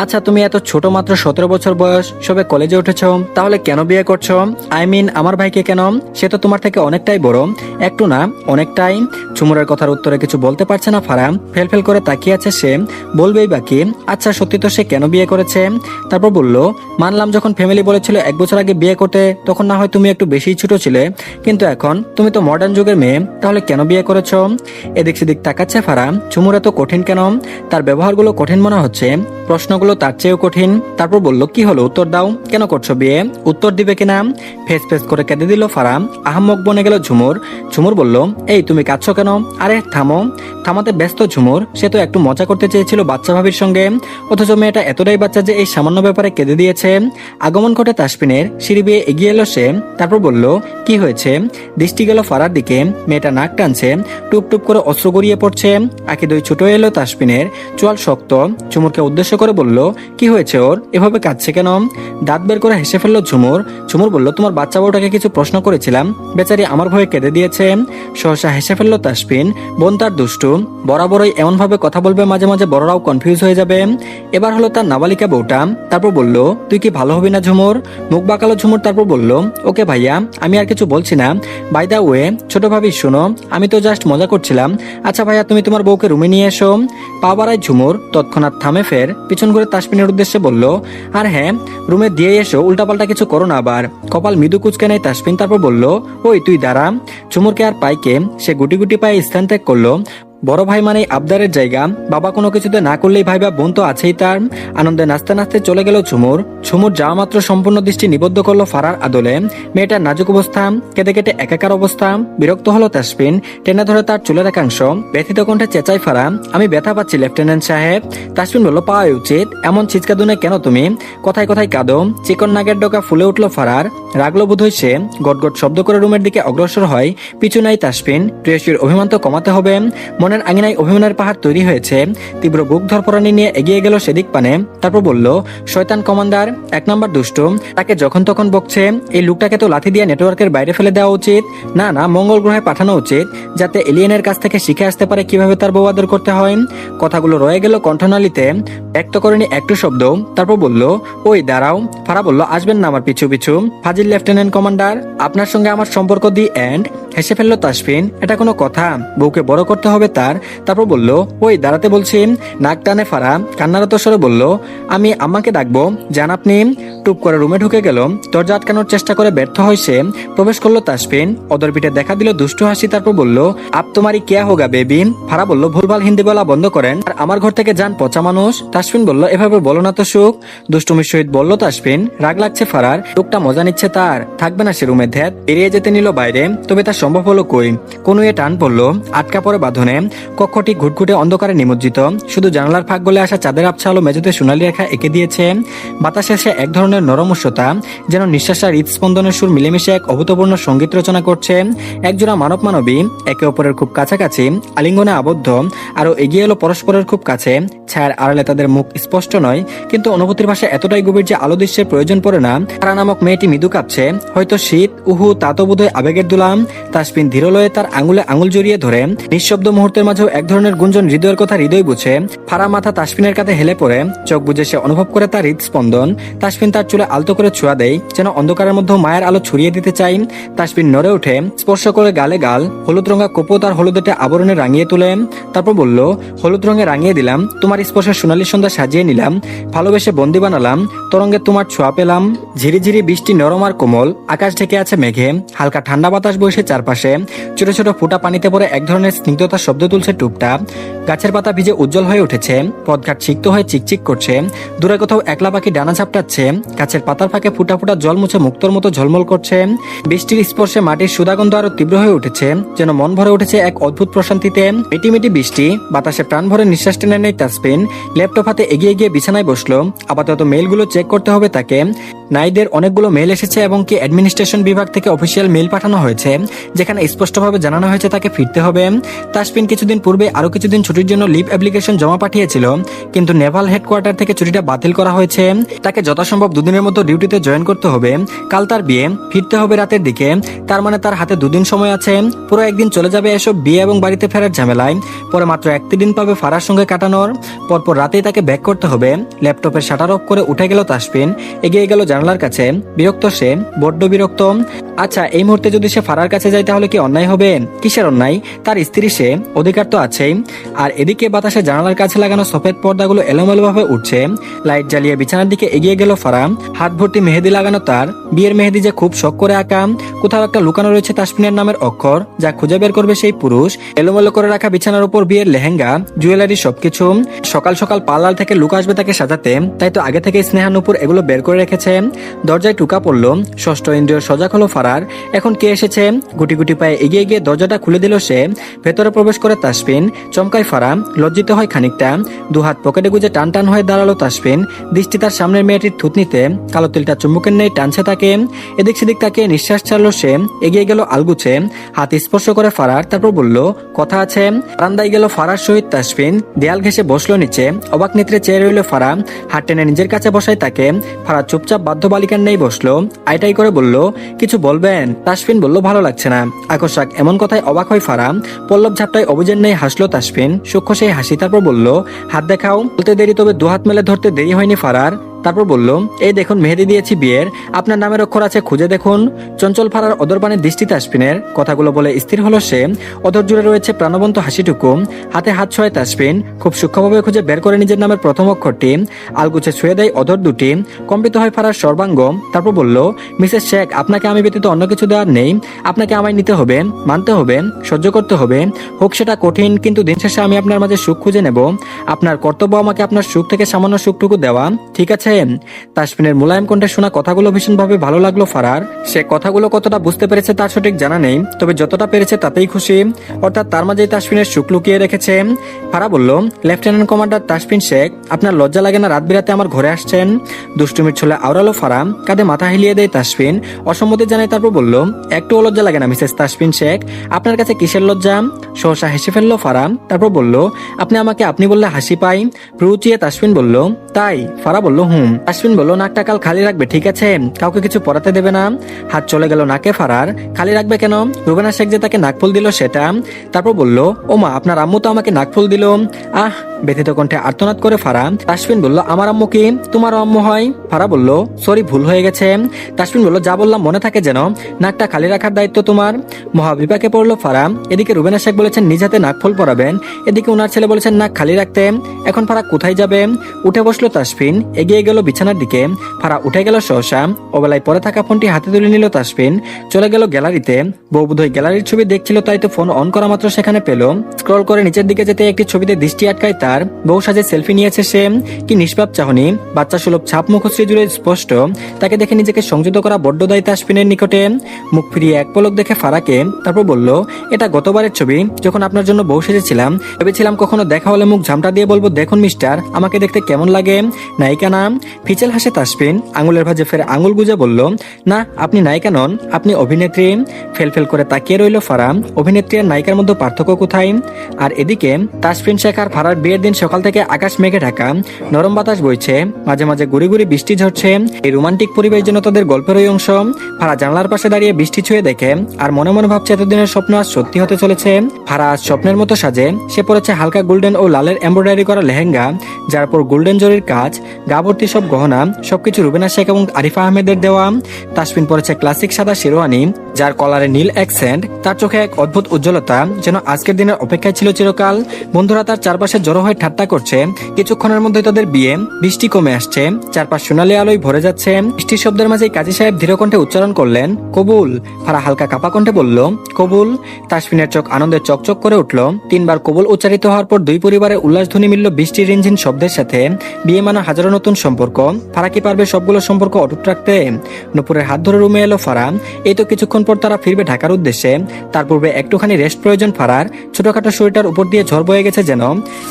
আচ্ছা, তুমি এত ছোট, মাত্র 17 বছর বয়স, সবে কলেজে উঠেছো, তাহলে কেন বিয়ে করছো? আমার ভাইকে কেন? সে তো তোমার থেকে অনেকটাই বড়। একটু না, অনেকটাই। চুমুরের কথার উত্তরে কিছু বলতে পারছে না ফারাহ, ফেল করে তাকিয়ে আছে সে। বলবেই বাকি। আচ্ছা, সত্যি তো সে কেন বিয়ে করেছে? তারপর বলল, মানলাম যখন ফ্যামিলি বলেছিল 1 বছর আগে বিয়ে করতে, তখন না হয় তুমি একটু বেশি ছোট ছিলে, কিন্তু এখন তুমি তো মডার্ন যুগের মেয়ে, তাহলে কেন বিয়ে করেছো? এদিক সেদিক তাকাচ্ছে ফারাহ। চুমুর এত কঠিন কেন? তার ব্যবহারগুলো কঠিন মনে হচ্ছে, প্রশ্নগুলো তার চেয়েও কঠিন। তারপর বলল, কি হলো, উত্তর দাও, কেন করছো বিয়ে? উত্তর দিবে কিনা? ফেস ফেস করে কেঁদে দিল ফারাহ। আহাম্মক বনে গেল ঝুমুর। ঝুমুর বলল, এই তুমি কাঁদছো কেন? আরে থামো। থামাতে ব্যস্ত ঝুমুর। সে তো একটু মজা করতে চেয়েছিল বাচ্চা ভাবির সঙ্গে, অথচ মেয়েটা এতটাই বাচ্চা যে এই সামান্য ব্যাপারে কেঁদে দিয়েছে। আগমন ঘটে তাসফিনের। সিঁড়ি বেয়ে এগিয়ে এলো সে। তারপর বলল, কি হয়েছে? দৃষ্টি গেল ফারার দিকে। মেয়েটা নাক টানছে, টুপ টুপ করে অশ্রু গড়িয়ে পড়ছে। আঁখি দুই ছোট এলো তাসফিনের, চোয়াল শক্ত। ঝুমুরকে উদ্দেশ্য করে বলল, কি হয়েছে ওর, এভাবে কাঁদছে কেন? দাঁত বের করে হেসে ফেললো ঝুমুর। ঝুমুর বলল, তোমার বাচ্চা বউটাকে কিছু প্রশ্ন করেছিলাম, বেচারি আমার ভয়ে কেঁদে দিয়েছে। সহসা হেসে ফেললো তাসফিন। বোন তার দুষ্টু, বরাবরই এমন ভাবে কথা বলবে মাঝে মাঝে বড়রাও কনফিউজ হয়ে যাবে। এবার হলো তার নাবালিকা বউটা। তারপর বলল, তুই কি ভালো হবি না ঝুমুর? মুখ বাঁকালো ঝুমুর। তারপর বলল, ওকে ভাইয়া, আমি আর কিছু বলছি না। বাই দা ওয়ে ছোট ভাবি, শোনো, আমি তো জাস্ট মজা করছিলাম। আচ্ছা ভাইয়া, তুমি তোমার বউকে রুমে নিয়ে এসো। পা বাড়ায় ঝুমুর, তৎক্ষণাৎ থামে ফের পিছন ঘুরে তাসফিনের উদ্দেশ্যে বলল, আর হ্যাঁ, রুমে দিয়ে এসো, উল্টাপাল্টা কিছু করো না আবার। কপাল মৃদু কুচকে নেয় তাসফিন। তারপর বলল, ওই তুই দাঁড়া। ঝুমুরকে আর পাইকে সে গুটি গুটি পায়ে স্থান ত্যাগ করলো। বড় ভাই মানে আবদারের জায়গা, বাবা কোনো কিছুতে না করলেই ভাইবা বোন তো আছেই তার। আনন্দে নাচতে নাচতে চলে গেল ঝুমুর। ঝুমুর যাওয়া মাত্র সম্পূর্ণ দৃষ্টি নিবদ্ধ করলো ফারার আদলে। মেয়েটার নাজুক অবস্থা, কেঁদে কেটে একাকার অবস্থা। বিরক্ত হলো তাসফিন, টেনে ধরে তার চুলের একাংশ। ব্যথিত কণ্ঠে চেঁচাই ফারা, আমি ব্যথা পাচ্ছি লেফটেন্যান্ট সাহেব। তাসফিন বলল, পাওয়াই উচিত, এমন ছিচকা দুনে কেন তুমি? কথায় কথায় কাঁদো। চিকন নাগের ডোকা ফুলে উঠল ফারার। রাগলো বোধহয় সে, গটগট শব্দ করে রুমের দিকে অগ্রসর হয়। পিছু নাই তাসফিন। প্রেয়সীর অভিমান তো কমাতে হবে। মনের আঙিনায় অভিমানের পাহাড় তৈরি হয়েছে। তীব্র বুক ধরপড়ানি নিয়ে এগিয়ে গেল সেদিক পানে। তারপর বলল, শয়তান কমান্ডার, 1 নাম্বার দুষ্ট, তাকে যখন তখন বকছে। এই লোকটাকে তো লাথি দিয়ে নেটওয়ার্কের বাইরে ফেলে দেওয়া উচিত। না না, মঙ্গল গ্রহে পাঠানো উচিত, যাতে এলিয়েনের কাছ থেকে শিখে আসতে পারে কিভাবে তার বউ আদর করতে হয়। কথাগুলো রয়ে গেল কণ্ঠনালীতে, ব্যক্ত করেনি একটু শব্দ। তারপর বলল, ওই দাঁড়াও। ফারা বলল, আসবেন না আমার পিছু পিছু, ফাজিল লেফটেন্যান্ট কমান্ডার, আপনার সঙ্গে আমার সম্পর্ক দি এন্ড। হেসে ফেললো তাসফিন, এটা কোনো কথা? বউকে বড় করতে হবে তার। তারপর বলল, ওই দাঁড়াতে বলছি। নাক টানে ফারা, কান্নারত স্বরে বলল, আমি আম্মাকে ডাকবো, যান আপনি। টুপ করে রুমে ঢুকে গেল। দরজা আটকানোর চেষ্টা করে ব্যর্থ হয়েছে। প্রবেশ করলো তাসফিন। অদর পিঠে দেখা দিল দুষ্টু হাসি। তারপর বলল, আপ তোমারই কেয়া হোগা বেবি। ফারা বলল, ভুলভাল হিন্দি বলা বন্ধ করেন, আর আমার ঘর থেকে যান পচা মানুষ। তাসফিন বলল, এভাবে বলো না তো সুখ। দুষ্টুমির সহিত বলল তাসফিন। রাগ লাগছে ফারার, লোকটা মজা নিচ্ছে তার, থাকবে না সে রুমে। ধ্যাত, বেরিয়ে যেতে নিল বাইরে, তবে তা সম্ভব হলো কই। কোনো টান পড়লো, আটকা পড়ে বাঁধনে। কক্ষটি ঘুটঘুটে অন্ধকারে নিমজ্জিত। শুধু জানালার ফাঁক গলে আসা চাঁদের আবছা আলো মেঝেতে সোনালি রেখা এঁকে দিয়েছে। বাতাসে সে এক ধরনের নরম উষ্ণতা, যেন নিঃশ্বাসা হৃদস্পন্দনের সুর মিলেমিশে এক অভূতপূর্ণ সঙ্গীত রচনা করছে। একজোড়া মানব মানবী একে অপরের খুব কাছাকাছি, আলিঙ্গনে আবদ্ধ। আরো এগিয়ে এলো পরস্পরের খুব কাছে। ছায়ার আড়ালে তাদের মুখ স্পষ্ট নয়, কিন্তু অনুভূতির ভাষা এতটাই গভীর যে আলো দৃশ্যের প্রয়োজন পড়ে না। তারা নামক মেয়েটি মৃদু কাঁপছে, হয়তো শীত, উহু, তা তো বোধহয় আবেগের দুলাম। তাসফিন ধীরলয়ে তার আঙুলে আঙুল জড়িয়ে ধরে। নিঃশব্দ মুহূর্তের মাঝেও এক ধরনের গুঞ্জন, হৃদয়ের কথা হৃদয় বুঝে। ফারা মাথা তাসফিনের কাঁধে হেলে পড়ে, চোখ বুঝে সে অনুভব করে তার হৃদস্পন্দন। তাসফিন তার চুলে আলতো করে ছোঁয়া দেয়, যেন অন্ধকারের মধ্যে মায়ের আলো ছড়িয়ে দিতে চাই। তাসফিন নড়ে ওঠে, স্পর্শ করে গালে গাল। হলুদ রঙা কোপো তার হলুদেটে আবরণে রাঙিয়ে তুলে। তারপর বলল, হলুদ রঙে রাঙিয়ে দিলাম, তোমার স্পর্শে সোনালী সন্ধ্যা সাজিয়ে নিলাম, ভালোবেসে বন্দি বানালাম, তরঙ্গে তোমার ছোঁয়া পেলাম। ঝিরিঝিরি বৃষ্টি নরম আর কোমল, আকাশ ঢেকে আছে মেঘে, হালকা ঠান্ডা বাতাস বইছে চারপাশে। ছোট ছোট ফোঁটা পানিতে পড়ে এক ধরনের স্নিগ্ধতার শব্দ তুলছে টুপটাপ। গাছের পাতা ভিজে উজ্জ্বল হয়ে উঠেছে, পথঘাট সিক্ত হয়ে চিকচিক করছে। দূরে কোথাও একলা পাখি ডানা ঝাপটাচ্ছে, গাছের পাতার ফাঁকে ফুটা ফুটা জল মুছে মুক্তোর মতো ঝলমল করছে। বৃষ্টির স্পর্শে মাটির সুদাগন্ধ আরো তীব্র হয়ে উঠেছে, যেন মন ভরে উঠেছে এক অদ্ভুত প্রশান্তিতে। মিটিমিটি বৃষ্টি, বাতাসে প্রাণ ভরে নিঃশ্বাস টেনে নেয় তাসফিন। ল্যাপটপ হাতে এগিয়ে গিয়ে বিছানায় বসলো। আপাতত মেইলগুলো চেক করতে হবে তাকে। নাইদের অনেকগুলো মেল এসেছে এবং কি অ্যাডমিনিস্ট্রেশন বিভাগ থেকে অফিসিয়াল মেল পাঠানো হয়েছে, যেখানে স্পষ্টভাবে জানানো হয়েছে তাকে ফিরতে হবে। তাসফিন কিছুদিন পূর্বে আরো কিছুদিন ছুটির জন্য লিভ অ্যাপ্লিকেশন জমা পাঠিয়েছিল, কিন্তু নেভাল হেডকোয়ার্টার থেকে ছুটিটা বাতিল করা হয়েছে। তাকে যথাসম্ভব দুদিনের মতো ডিউটিতে জয়েন করতে হবে। কাল তার বিয়ে, ফিরতে হবে রাতের দিকে, তার মানে তার হাতে 2 দিন সময় আছে। পুরো একদিন চলে যাবে এসব বিয়ে এবং বাড়িতে ফেরার ঝামেলায়, পরে মাত্র 1 দিন পাবে ফারার সঙ্গে কাটানোর। পরপর রাতেই তাকে ব্যাক করতে হবে। ল্যাপটপের শাটার অফ করে উঠে গেল তাসফিন, এগিয়ে গেল জানালার কাছে। বিরক্ত সে, বড্ড বিরক্ত। আচ্ছা, এই মুহূর্তে যদি সে ফারার কাছে যায় তাহলে কি অন্যায় হবে? কিসের অন্যায়? তার স্ত্রী সে, অধিকার তো আছেই। আর এদিকে বাতাসে জানালার কাছে লাগানো সফেদ পর্দাগুলো এলোমেলো ভাবে উঠছে। লাইট জ্বালিয়ে বিছানার দিকে এগিয়ে গেল ফারা। হাত ভর্তি মেহেদি লাগানো তার, বিয়ের মেহেদি যে খুব শখ করে আঁকা। কোথাও একটা লুকানো রয়েছে তাসফিনের নামের অক্ষর, যা খুঁজে বের করবে সেই পুরুষ। এলোমেলো করে রাখা বিছানার উপর বিয়ের লেহেঙ্গা, জুয়েলারি সবকিছু। সকাল সকাল পার্লার থেকে লুক আসবে তাকে সাজাতে, তাই তো আগে থেকে স্নেহা নূপুর এগুলো বের করে রেখেছে। দরজায় টুকা পড়লো, ষষ্ঠ ইন্দ্রিয় সজাগ হলো ফারার। এখন কে এসেছে? গুটি গুটি পায়ে এগিয়ে গিয়ে দরজাটা খুলে দিল সে। ভেতরে প্রবেশ করে তাসফিন। চমকায় ফারা, লজ্জিত হয় খানিকটা। 2 হাত পকেটে গুজে টান টান হয়ে দাঁড়ালো তাসফিন। দৃষ্টি তার সামনের মেয়েটির থুতনিতে, কালো তিলটা চুম্বকের নেই টানছে তাকে। এদিক সেদিক তাকে নিঃশ্বাস ছাড়লো সে। এগিয়ে গেল আলগুছে, হাত স্পর্শ করে ফারার, তারপর বলল কথা আছে। বারান্দায় গেল ফারার সহিত তাসফিন। দেয়াল ঘেঁষে বসলো নিচে, অবাক নেত্রে চেয়ে রইল ফারা। হাত টেনে নিজের কাছে বসায় তাকে। ফারা চুপচাপ বাধ্য বালিকার নেই বসলো। আইটাই করে বলল, কিছু বলবেন? তাসফিন বলল, ভালো লাগছে না। আকস্মাক এমন কথায় অবাক হয় ফারা। পল্লব ঝাপটায় অভিযান নেই হাসলো তাসফিন, সূক্ষ্ম সেই হাসি। তারপর বলল, হাত দেখাও। বলতে দেরি, তবে 2 হাত মেলে ধরতে দেরি হয়নি ফারার। তারপর বলল, এই দেখুন মেহেদি দিয়েছি বিয়ের, আপনার নামের অক্ষর আছে, খুঁজে দেখুন। চঞ্চল ফারার অদরপানের দৃষ্টি তাসফিনের। কথাগুলো বলে স্থির হলো সে। অধর জুড়ে রয়েছে প্রাণবন্ত হাসিটুকু। হাতে হাত ছোঁয় তাসফিন, খুব সূক্ষ্মভাবে খুঁজে বের করে নিজের নামের প্রথম অক্ষরটি। আলগুছে ছুঁয়ে দেয় অধর দুটি। কম্পিত হয় ফারার সর্বাঙ্গ। তারপর বলল, মিসেস শেখ, আপনাকে আমি ব্যতীত অন্য কিছু দেওয়ার নেই। আপনাকে আমায় নিতে হবে, মানতে হবে, সহ্য করতে হবে। হোক সেটা কঠিন, কিন্তু দিন শেষে আমি আপনার মাঝে সুখ খুঁজে নেব। আপনার কর্তব্য আমাকে আপনার সুখ থেকে সামান্য সুখটুকু দেওয়া, ঠিক আছে? তাসফিনের মোলায়েম কণ্ঠে শোনা কথাগুলো ভীষণভাবে ভালো লাগলো ফারার। সে কথাগুলো কতটা বুঝতে পেরেছে তার সঠিক জানা নেই, তবে যতটা পেরেছে তাতেই খুশি। অর্থাৎ তার মাঝেই তাসফিনের সুখ লুকিয়ে রেখেছে। ফারা বলল, লেফটেন্যান্ট কমান্ডার তাসফিন শেখ, আপনার লজ্জা লাগে না রাত বিরাতে আমার ঘরে আসছেন? দুষ্টুমির ছলে আওড়ালো ফারা। কাঁধে মাথা হিলিয়ে দেয় তাসফিন, অসম্মতি জানায়। তারপর বলল, একটু লজ্জা লাগে না মিসেস তাসফিন শেখ? আপনার কাছে কিসের লজ্জা? সহসা হেসে ফেললো ফারা। তারপর বলল, আপনি আমাকে আপনি বললে হাসি পাই। প্রুচিয়ে তাসফিন বলল, তাই? ফারা বলল, হুম। তাসফিন বলল, নাকটা কাল খালি রাখবে, ঠিক আছে? কাউকে কিছু পরাতে দেবে না। হাত চলে গেল নাকে ফারার। খালি রাখবে কেন? রুবেনা শেখ যে তাকে নাকফুল দিল সেটা। তারপর বলল, ও মা, আপনার আম্মু তো আমাকে নাকফুল দিল। আহ, ব্যথিত কণ্ঠে আর্তনাদ করে ফারা। তাসফিন বলল, আমার আম্মু কি তোমারও আম্মু হয়? ফারা বলল, সরি, ভুল হয়ে গেছে। তাসফিন বলল, যা বললাম মনে থাকে যেন, নাকটা খালি রাখার দায়িত্ব তোমার। মহাবিপাকে পড়লো ফারা। এদিকে রুবেনা শেখ বলেছেন নিজ হাতে নাকফুল পরাবেন, এদিকে ওনার ছেলে বলেছেন নাক খালি রাখতে। এখন ফারা কোথায় যাবে? উঠে বসলো তাসফিন, এগিয়ে গেল বিছানার দিকে। ফারা উঠে গেল সহসা। ওবেলায় পরে থাকা ফোনটি হাতে তুলে নিল তাসফিন। চলে গেল গ্যালারিতে। বউ বোধহয় গ্যালারির ছবি দেখছিল, তাই তো ফোন অন করা মাত্র সেখানে পেল। স্ক্রল করে নিচের দিকে যেতে একটি ছবিতে দৃষ্টি আটকায় তার। বউ সাজে সেলফি নিয়েছে সে। কি নিষ্পাপ চাহনি, বাচ্চা সুলভ ছাপ মুখশ্রী জুড়ে স্পষ্ট। তাকে দেখে নিজেকে সংযত করা বড্ড দায়ী তাসফিনের নিকটে। মুখ ফিরিয়ে এক পলক দেখে ফারাকে, তারপর বলল, এটা গতবারের ছবি, যখন আপনার জন্য বউ সেজেছিলাম। ভেবেছিলাম কখনো দেখা হলে মুখ ঝামটা দিয়ে বলবো, দেখুন মিস্টার, আমাকে দেখতে কেমন লাগে। নায়িকা নাম। ফিচেল হাসে তাসফিন, আঙুলের ভাঁজে ফের আঙুল গুজে বলল, না, আপনি নায়িকা নন, আপনি অভিনেত্রী। ফেলফেল করে তাকিয়ে রইল ফারা। অভিনেত্রী আর নায়িকার মধ্যে পার্থক্য কোথায়? আর এদিকে তাসফিন শেখ আর ফারার বিয়ের দিন সকাল থেকে আকাশ মেঘে ঢাকা, নরম বাতাস বইছে, মাঝে মাঝে গুড়ি গুড়ি বৃষ্টি ঝরছে। এই রোমান্টিক পরিবেশ যেন তাদের গল্পের ওই অংশ। ফারা জানলার পাশে দাঁড়িয়ে বৃষ্টি ছুঁয়ে দেখে, আর মনে মনে ভাবছে এতদিনের স্বপ্ন আজ সত্যি হতে চলেছে। ফারা আজ স্বপ্নের মতো সাজে। সে পরেছে হালকা গোল্ডেন ও লালের এমব্রয়ডারি করা লেহেঙ্গা, যার পর গোল্ডেন জরির কাজ, গা ভর্তি সব গহনা, সবকিছু রুবেনা শেখ এবং আরিফা আহমেদের দেওয়া। তাসফিন পরেছে ক্লাসিক সাদা শেরওয়ানি, যার কলারে নীল অ্যাকসেন্ট। তার চোখে এক অদ্ভুত উজ্জ্বলতা, যেন আজকের দিনের অপেক্ষায় ছিল চিরকাল। বন্ধুরা তার চারপাশে জড়ো হয়ে ঠাট্টা করছে। কিছুক্ষণের মধ্যে তাদের বিয়ে। বৃষ্টি কমে আসছে, চারপাশ সোনালি আলোয় ভরে যাচ্ছে। বৃষ্টির শব্দের মাঝে কাজী সাহেব ধীর কণ্ঠে উচ্চারণ করলেন, কবুল। ফারা হালকা কাপা কণ্ঠে বলল, কবুল। তাসফিনের চোখ আনন্দে চকচক করে উঠল। 3 বার কবুল উচ্চারিত হওয়ার পর দুই পরিবারের উল্লাসধ্বনি মিলল বৃষ্টির রিনঝিন শব্দের সাথে। বিয়ে মানা হাজারো নতুন সম্পর্ক। সম্পর্ক, ফারা কি পারবে সবগুলো সম্পর্ক অটুট রাখতে? নূপুরের হাত ধরে রুমে এলো ফারা। এই তো কিছুক্ষণ পর তারা ফিরবে ঢাকার উদ্দেশ্যে। তার পূর্বে একটুখানি রেস্ট প্রয়োজন ফারার। ছোটখাটো শরীরটার উপর দিয়ে ঝড় বয়ে গেছে যেন।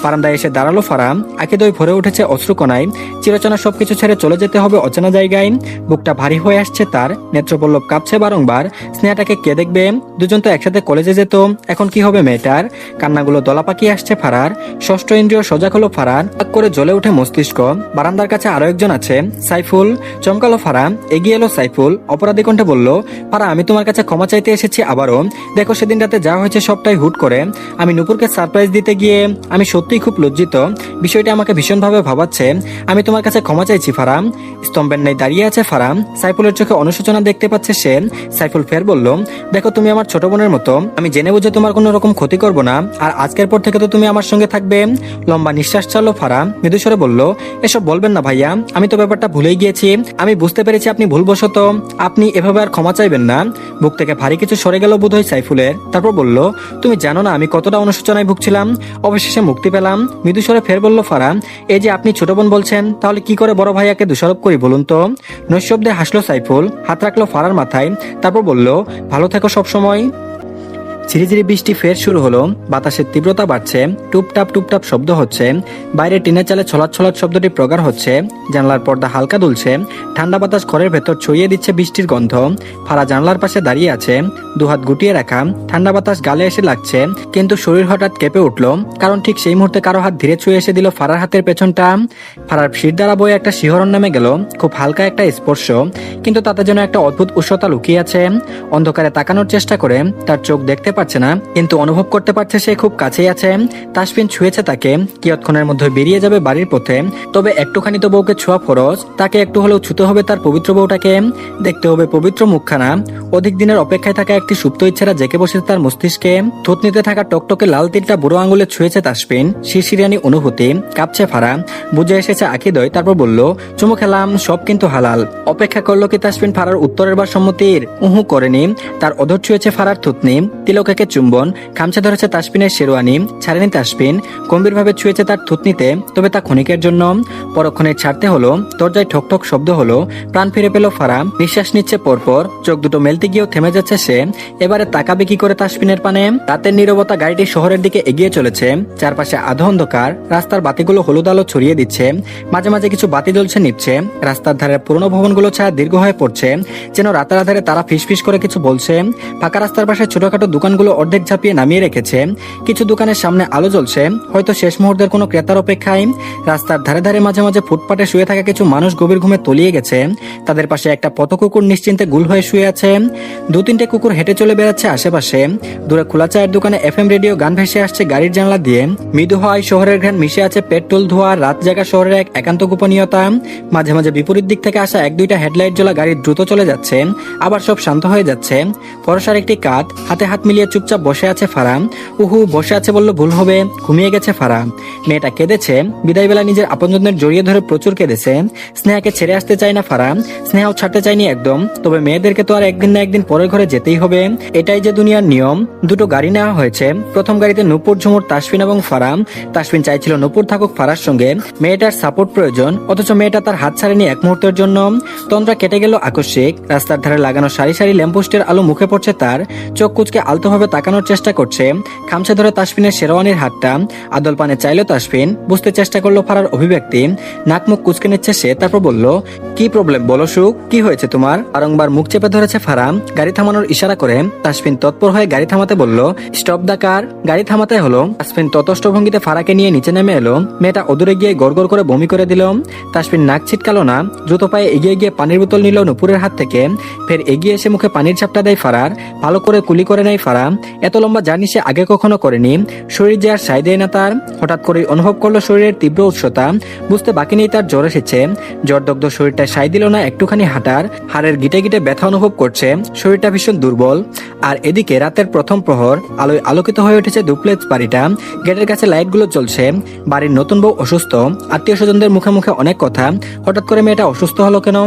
বারান্দায় এসে দাঁড়ালো ফারা। আঁখি ভরে উঠেছে অশ্রুকণায়। চিরচেনা সবকিছু ছেড়ে চলে যেতে হবে অচেনা জায়গায়। বুকটা ভারী হয়ে আসছে তার, নেত্রপল্লব কাঁপছে বারংবার। স্নেহাটাকে কে দেখবে? দুজন তো একসাথে কলেজে যেত, এখন কি হবে মেয়েটার? কান্নাগুলো দলা পাকিয়ে আসছে ফারার। ষষ্ঠ ইন্দ্রিয় সজাগ হলো ফারার। এক করে জ্বলে উঠে মস্তিষ্ক। বারান্দার কাছে আরো একজন আছে, সাইফুল। চমকালো ফারা। এগিয়ে এলো সাইফুল, অপরাধী কণ্ঠে বলল, ফারা আমি তোমার কাছে ক্ষমা চাইতে এসেছি আবারও। দেখো সেদিন রাতে যা হয়েছে সবটাই হুট করে। আমি নূপুরকে সারপ্রাইজ দিতে গিয়ে আমি সত্যিই খুব লজ্জিত। বিষয়টা আমাকে ভীষণভাবে ভাবাচ্ছে। আমি তোমার কাছে ক্ষমা চাইছি ফারা। স্তম্ভের নেই দাঁড়িয়ে আছে ফারা। সাইফুলের চোখে অনুশোচনা দেখতে পাচ্ছে সে। সাইফুল ফের বলল, দেখো তুমি আমার ছোট বোনের মতো, আমি জেনে বুঝে তোমার কোনো রকম ক্ষতি করব না। আর আজকের পর থেকে তো তুমি আমার সঙ্গে থাকবে। লম্বা নিঃশ্বাস ছাড়লো ফারা, মৃদুস্বরে বলল, এসব বলবেন না ভাইয়া, আমি তো ব্যাপারটা ভুলেই গিয়েছি। আমি বুঝতে পেরেছি আপনি ভুলবশত। আপনি এভাবে আর ক্ষমা চাইবেন না। বুক থেকে ভারী কিছু সরে গেল বোধহয় সাইফুলের। তারপর বলল, তুমি জানো না আমি কতটা অনুশোচনায় ভুগছিলাম, অবশেষে মুক্তি পেলাম। মৃদুস্বরে ফের বলল ফারা, এই যে আপনি ছোট বোন বলছেন, তাহলে কি করে বড় ভাইয়াকে দোষারোপ করি বলুন তো? নৈশব্দে হাসলো সাইফুল, হাত রাখলো ফারার মাথায়। তারপর বলল, ভালো থেকো সবসময়। ঝিরিঝিরি বৃষ্টি ফের শুরু হলো। বাতাসের তীব্রতা বাড়ছে। টুপটাপ টুপটাপ শব্দ হচ্ছে। বাইরে টিনের চালে ছলাৎ ছলাৎ শব্দটি প্রগাঢ় হচ্ছে। জানলার পর্দা হালকা দুলছে। ঠান্ডা বাতাস ঘরের ভেতর ছড়িয়ে দিচ্ছে বৃষ্টির গন্ধ। ফারা জানলার পাশে দাঁড়িয়ে আছে, দুহাত গুটিয়ে রাখা। ঠান্ডা বাতাস গালে এসে লাগছে, কিন্তু শরীর হঠাৎ কেঁপে উঠল। কারণ ঠিক সেই মুহূর্তে কারো হাত ধীরে ছুঁয়ে এসে দিল ফারার হাতের পেছনটা। ফারার শির দ্বারা বয়ে একটা শিহরণ নেমে গেল, খুব হালকা একটা স্পর্শ, কিন্তু তাতে যেন একটা অদ্ভুত উষ্ণতা লুকিয়ে আছে। অন্ধকারে তাকানোর চেষ্টা করে তার চোখ দেখতে পারছে না, কিন্তু অনুভব করতে পারছে সে খুব কাছেই আছে। তাসফিন ছুঁয়েছে তাকে, কিয়ৎক্ষণের মধ্যে বেরিয়ে যাবে বাড়ির পথে। তবে একটুখানি তো বউকে ছোঁয়া ফরজ, তাকে একটু হলেও ছুতে হবে তার পবিত্র বউটাকে, দেখতে হবে পবিত্র মুখখানা। অধিক দিনের অপেক্ষায় থাকা একটি সুপ্ত ইচ্ছারা জেকে বসেছে তার মস্তিষ্কে। থুতনিতে থাকা টকটকে লাল তীরটা বুড়ো আঙুলে ছুঁয়েছে তাসফিন। শিরশিরানি অনুভূতি, কাঁপছে ফারা। বুঝে এসেছে আকিদয়, তারপর বলল, চুমু খেলাম, সব কিন্তু হালাল। অপেক্ষা করলো কি তাসফিন ফারার উত্তরের বা সম্মতির? উহু করেনি। তার অধর ছুঁয়েছে ফারার থুতনি। তিলকেকে চুম্বন, খামচা ধরেছে তাসফিনের শেরওয়ানি, ছাড়েনি তাসফিন। গম্ভীরভাবে ছুঁয়েছে তার থুতনিতে, তবে তা ক্ষণিকের জন্য। পরক্ষণে ছাড়তে হলো। দরজায় ঠক ঠক শব্দ হলো। প্রাণ ফিরে পেল ফারা। নিঃশ্বাস নিচ্ছে পরপর, চোখ দুটো মেলতে গিয়েও থেমে যাচ্ছে সে। এবারে তাকাবে কি করে তাসফিনের পানে? রাতের নীরবতা গাড়িটি শহরের দিকে এগিয়ে চলেছে। চারপাশে আধো অন্ধকার। রাস্তার বাতিগুলো হলুদ আলো ছড়িয়ে দিচ্ছে। মাঝে মাঝে কিছু বাতি জ্বলছে নিচ্ছে। রাস্তার ধারে পুরনো ভবনগুলো ছায়া দীর্ঘ হয়ে পড়ছে, যেন রাতের আধারে তারা ফিসফিস করে কিছু বলছে। ফাঁকা রাস্তার পাশে ছোটখাটো দোকানগুলো অর্ধেক ঝাঁপিয়ে নামিয়ে রেখেছে। কিছু দোকানের সামনে আলো জ্বলছে, হয়তো শেষ মুহূর্তের কোনো ক্রেতার অপেক্ষায়। রাস্তার ধারে ধারে মাঝে মাঝে ফুটপাতে শুয়ে থাকা কিছু মানুষ গভীর ঘুমে তলিয়ে গেছে। তাদের পাশে একটা পথ কুকুর নিশ্চিন্তে গুল হয়ে শুয়ে আছে। দু তিনটে কুকুর হেঁটে চলে বেড়াচ্ছে আশেপাশে। দূরে খোলা চায়ের দোকানে এফএম রেডিও গান ভেসে আসছে গাড়ির জানলা দিয়ে। মৃদু হওয়ায় শহরের ঘ্রাণ মিশে আছে পেট্রোল ধোয়া। রাত জাগা শহরের এক একান্ত গোপনীয়তা। মাঝে মাঝে বিপরীত দিক থেকে আসা এক দুইটা হেডলাইট জ্বলা গাড়ি দ্রুত চলে যাচ্ছে, আবার সব শান্ত হয়ে যাচ্ছে। ফরসার একটি কাঁধ, হাতে হাত মিলিয়ে চুপচাপ বসে আছে ফারা। উহু, বসে আছে বলল ভুল হবে, ঘুমিয়ে গেছে ফারা। মেয়েটা কেঁদেছে, বিদায় বেলা নিজের আপনজনদের জড়িয়ে ধরে প্রচুর কেঁদেছে। স্নেহাকে ছেড়ে আসতে চায় না ফারা, স্নেহাও ছাড়তে চায়নি একদম। তবে মেয়েদেরকে তো আর একদিন না একদিন পরের ঘরে যেতেই হবে, এটাই যে দুনিয়ার নিয়ম। দুটো গাড়ি নেওয়া হয়েছে। প্রথম গাড়িতে নূপুর, ঝুমুর, তাসফিন এবং ফারা। তাসফিন চাইছিল নূপুর থাকুক ফারার সঙ্গে, মেয়েটার সাপোর্ট প্রয়োজন, অথচ মেয়েটা তার হাত ছাড়েনি এক মুহূর্তের জন্য। তন্দ্রা কেটে গেল আকস্মিক। রাস্তার ধারে লাগানো সারি সারি ল্যাম্পপোস্টের আলো মুখে পড়ছে তার। চোখ কুচকে আলতোভাবে তাকানোর চেষ্টা করছে। খামচা ধরে তাসফিনের শেরওয়ানির হাতটা। আদল পানে চাইল তাসফিন, বুঝতে চেষ্টা করলো ফারার অভিব্যক্তি। নাক মুখ কুচকে নিচ্ছে সে। তারপর বলল, কি প্রবলেম বলো সুখ, কি হয়েছে তোমার? বারংবার মুখ চেপে ধরেছে ফারা। গাড়ি থামানোর ইশারা করে তাসফিন তৎপর হয়ে গাড়ি থামাতে বলল, স্টপ দা কার। গাড়ি থামাতে হলো। তাসফিন ততষ্ট ভঙ্গিতে ফারাকে নিয়ে নিচে নেমে এলো। মেয়েটা অদূরে গিয়ে গড়গড় করে বমি করে দিল। তাসফিন নাক ছিটকালো না, দ্রুত পায়ে এগিয়ে গিয়ে পানির বোতল নিল নূপুরের হাত থেকে। ফের এগিয়ে এসে মুখে পানির ঝাপটা দেয় ফারার। ভালো করে কুলি করে নেয় ফারা। এত লম্বা জার্নি সে আগে কখনো করেনি। শরীর যে আর সায় দেয় না তার। হঠাৎ করে অনুভব করলো শরীরের তীব্র উৎসতা। বুঝতে বাকি নেই তার জ্বর এসেছে। জ্বরদগ্ধ শরীরটা মাথায় সাই দিল না একটুখানি হাঁটার, হাড়ের গিটে গিটে ব্যথা অনুভব করছে, শরীরটা ভীষণ দুর্বল। আর এদিকে রাতের প্রথম প্রহর, আলোয় আলোকিত হয়ে উঠেছে ডুপ্লেক্স বাড়িটা। গেটের কাছে লাইটগুলো জ্বলছে। বাড়ির নতুন বউ অসুস্থ, আত্মীয় স্বজনদের মুখে মুখে অনেক কথা। হঠাৎ করে মেয়েটা অসুস্থ হলো কেন?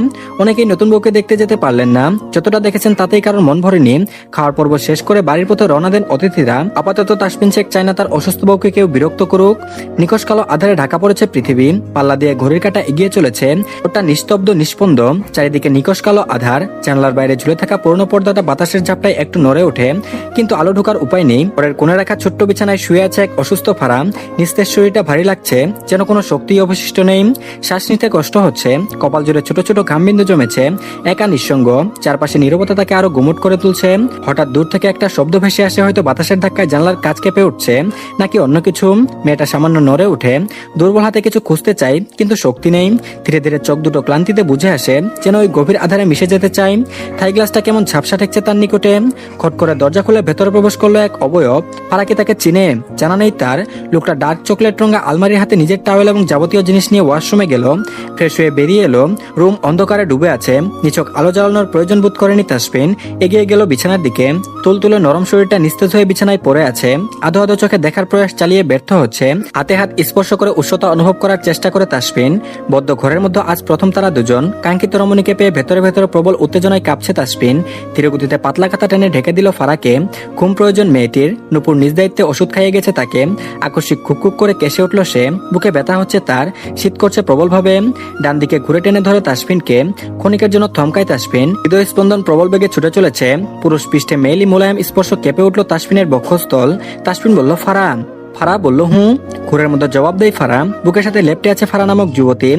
অনেকেই নতুন বউকে দেখতে যেতে পারলেন না, যতটা দেখেছেন তাতেই কারোর মন ভরেনি। খাওয়ার পর্ব শেষ করে বাড়ির পথে রওনা দেন অতিথিরা। আপাতত তাসফিন শেখ চায় না তার অসুস্থ বউকে কেউ বিরক্ত করুক। নিকশ কালো আধারে ঢাকা পড়েছে পৃথিবী, পাল্লা দিয়ে ঘড়ির কাঁটা এগিয়ে চলেছে। ওটা নিস্তব্ধ নিস্পন্দ, চারিদিকে নিকশ কালো আধার। জানলার বাইরে ঝুলে থাকা পুরনো পর্দাটা বাতাসের ঝাপটায় একটু নড়ে ওঠে, কিন্তু আলো ঢোকার উপায় নেই। পরের কোণে রাখা ছোট্ট বিছানায় শুয়ে আছে এক অসুস্থ ফারাম। নিস্তেজ শরীরটা ভারী লাগছে, যেন কোনো শক্তি অবশিষ্ট নেই। শ্বাস নিতে কষ্ট হচ্ছে, কপাল জুড়ে ছোট ছোট ঘামবিন্দু জমেছে। একা নিঃসঙ্গ, চারপাশে নীরবতা তাকে আরো গুমুট করে তুলছে। হঠাৎ দূর থেকে একটা শব্দ ভেসে আসে, হয়তো বাতাসের ধাক্কায় জানলার কাঁচ কেঁপে উঠছে, নাকি অন্য কিছু। মেয়েটা সামান্য নড়ে উঠে, দুর্বল হাতে কিছু খুঁজতে চাই, কিন্তু শক্তি নেই। ধীরে ধীরে চোখ দুটো ক্লান্তিতে বুঝে আসে, যেন ওই গভীর আধারে মিশে যেতে চাই। থাই গ্লাসটা কেমন ঝাপসা ঠেকছে তার নিকটে। খট করে দরজা খুলে ভেতরে প্রবেশ করলো এক অবয়ব। ফারাকে তাকে চিনে, জানা নেই তার। লোকটা ডার্ক চকলেট রঙা আলমারির হাতে নিজের টাওয়েল এবং যাবতীয় জিনিস নিয়ে ওয়াশরুমে গেল। ফ্রেশ হয়ে বেরিয়ে এলো। রুম অন্ধকারে ডুবে আছে, নিছক আলো জ্বালানোর প্রয়োজন বোধ করেনি তাসফিন। এগিয়ে গেল বিছানার দিকে। তুলতুলে নরম শরীরটা নিস্তেজ হয়ে বিছানায় পড়ে আছে। আধো আধো চোখে দেখার প্রয়াস চালিয়ে ব্যর্থ হচ্ছে। হাতে হাত স্পর্শ করে উষ্ণতা অনুভব করার চেষ্টা করে তাসফিন। বদ্ধ ঘরের মধ্যে আজ প্রথম তারা দুজন। কাঙ্ক্ষিত রমণীকে পেয়ে ভেতরে ভেতরে প্রবল উত্তেজনায় কাঁপছে তাসফিন। ধীরগতিতে পাতলা কাঁথা টেনে ঢেকে দিল ফারাকে। ঘুম প্রয়োজন মেয়েটির। নুপুর নিজ দায়িত্বে ওষুধ খাইয়ে গেছে তাকে। আকস্মিক খুক করে কেসে উঠল সে। বুকে ব্যথা হচ্ছে তার, শীত করছে প্রবলভাবে। ডান দিকে ঘুরে টেনে ধরে তাসফিনকে। ক্ষণিকের জন্য থমকায় তাসফিন। হৃদয় স্পন্দন প্রবল বেগে ছুটে চলেছে। পুরুষ পৃষ্ঠে মেইলি মোলায়েম স্পর্শ কেঁপে উঠল তাসফিনের বক্ষস্থল। তাসফিন বলল, ফারা। ফারা বলল, হুঁ। ঘুরের মধ্যে জবাব দেয় ফারা। বুকের সাথে লেপটে আছে ফারা নামক যুবতী।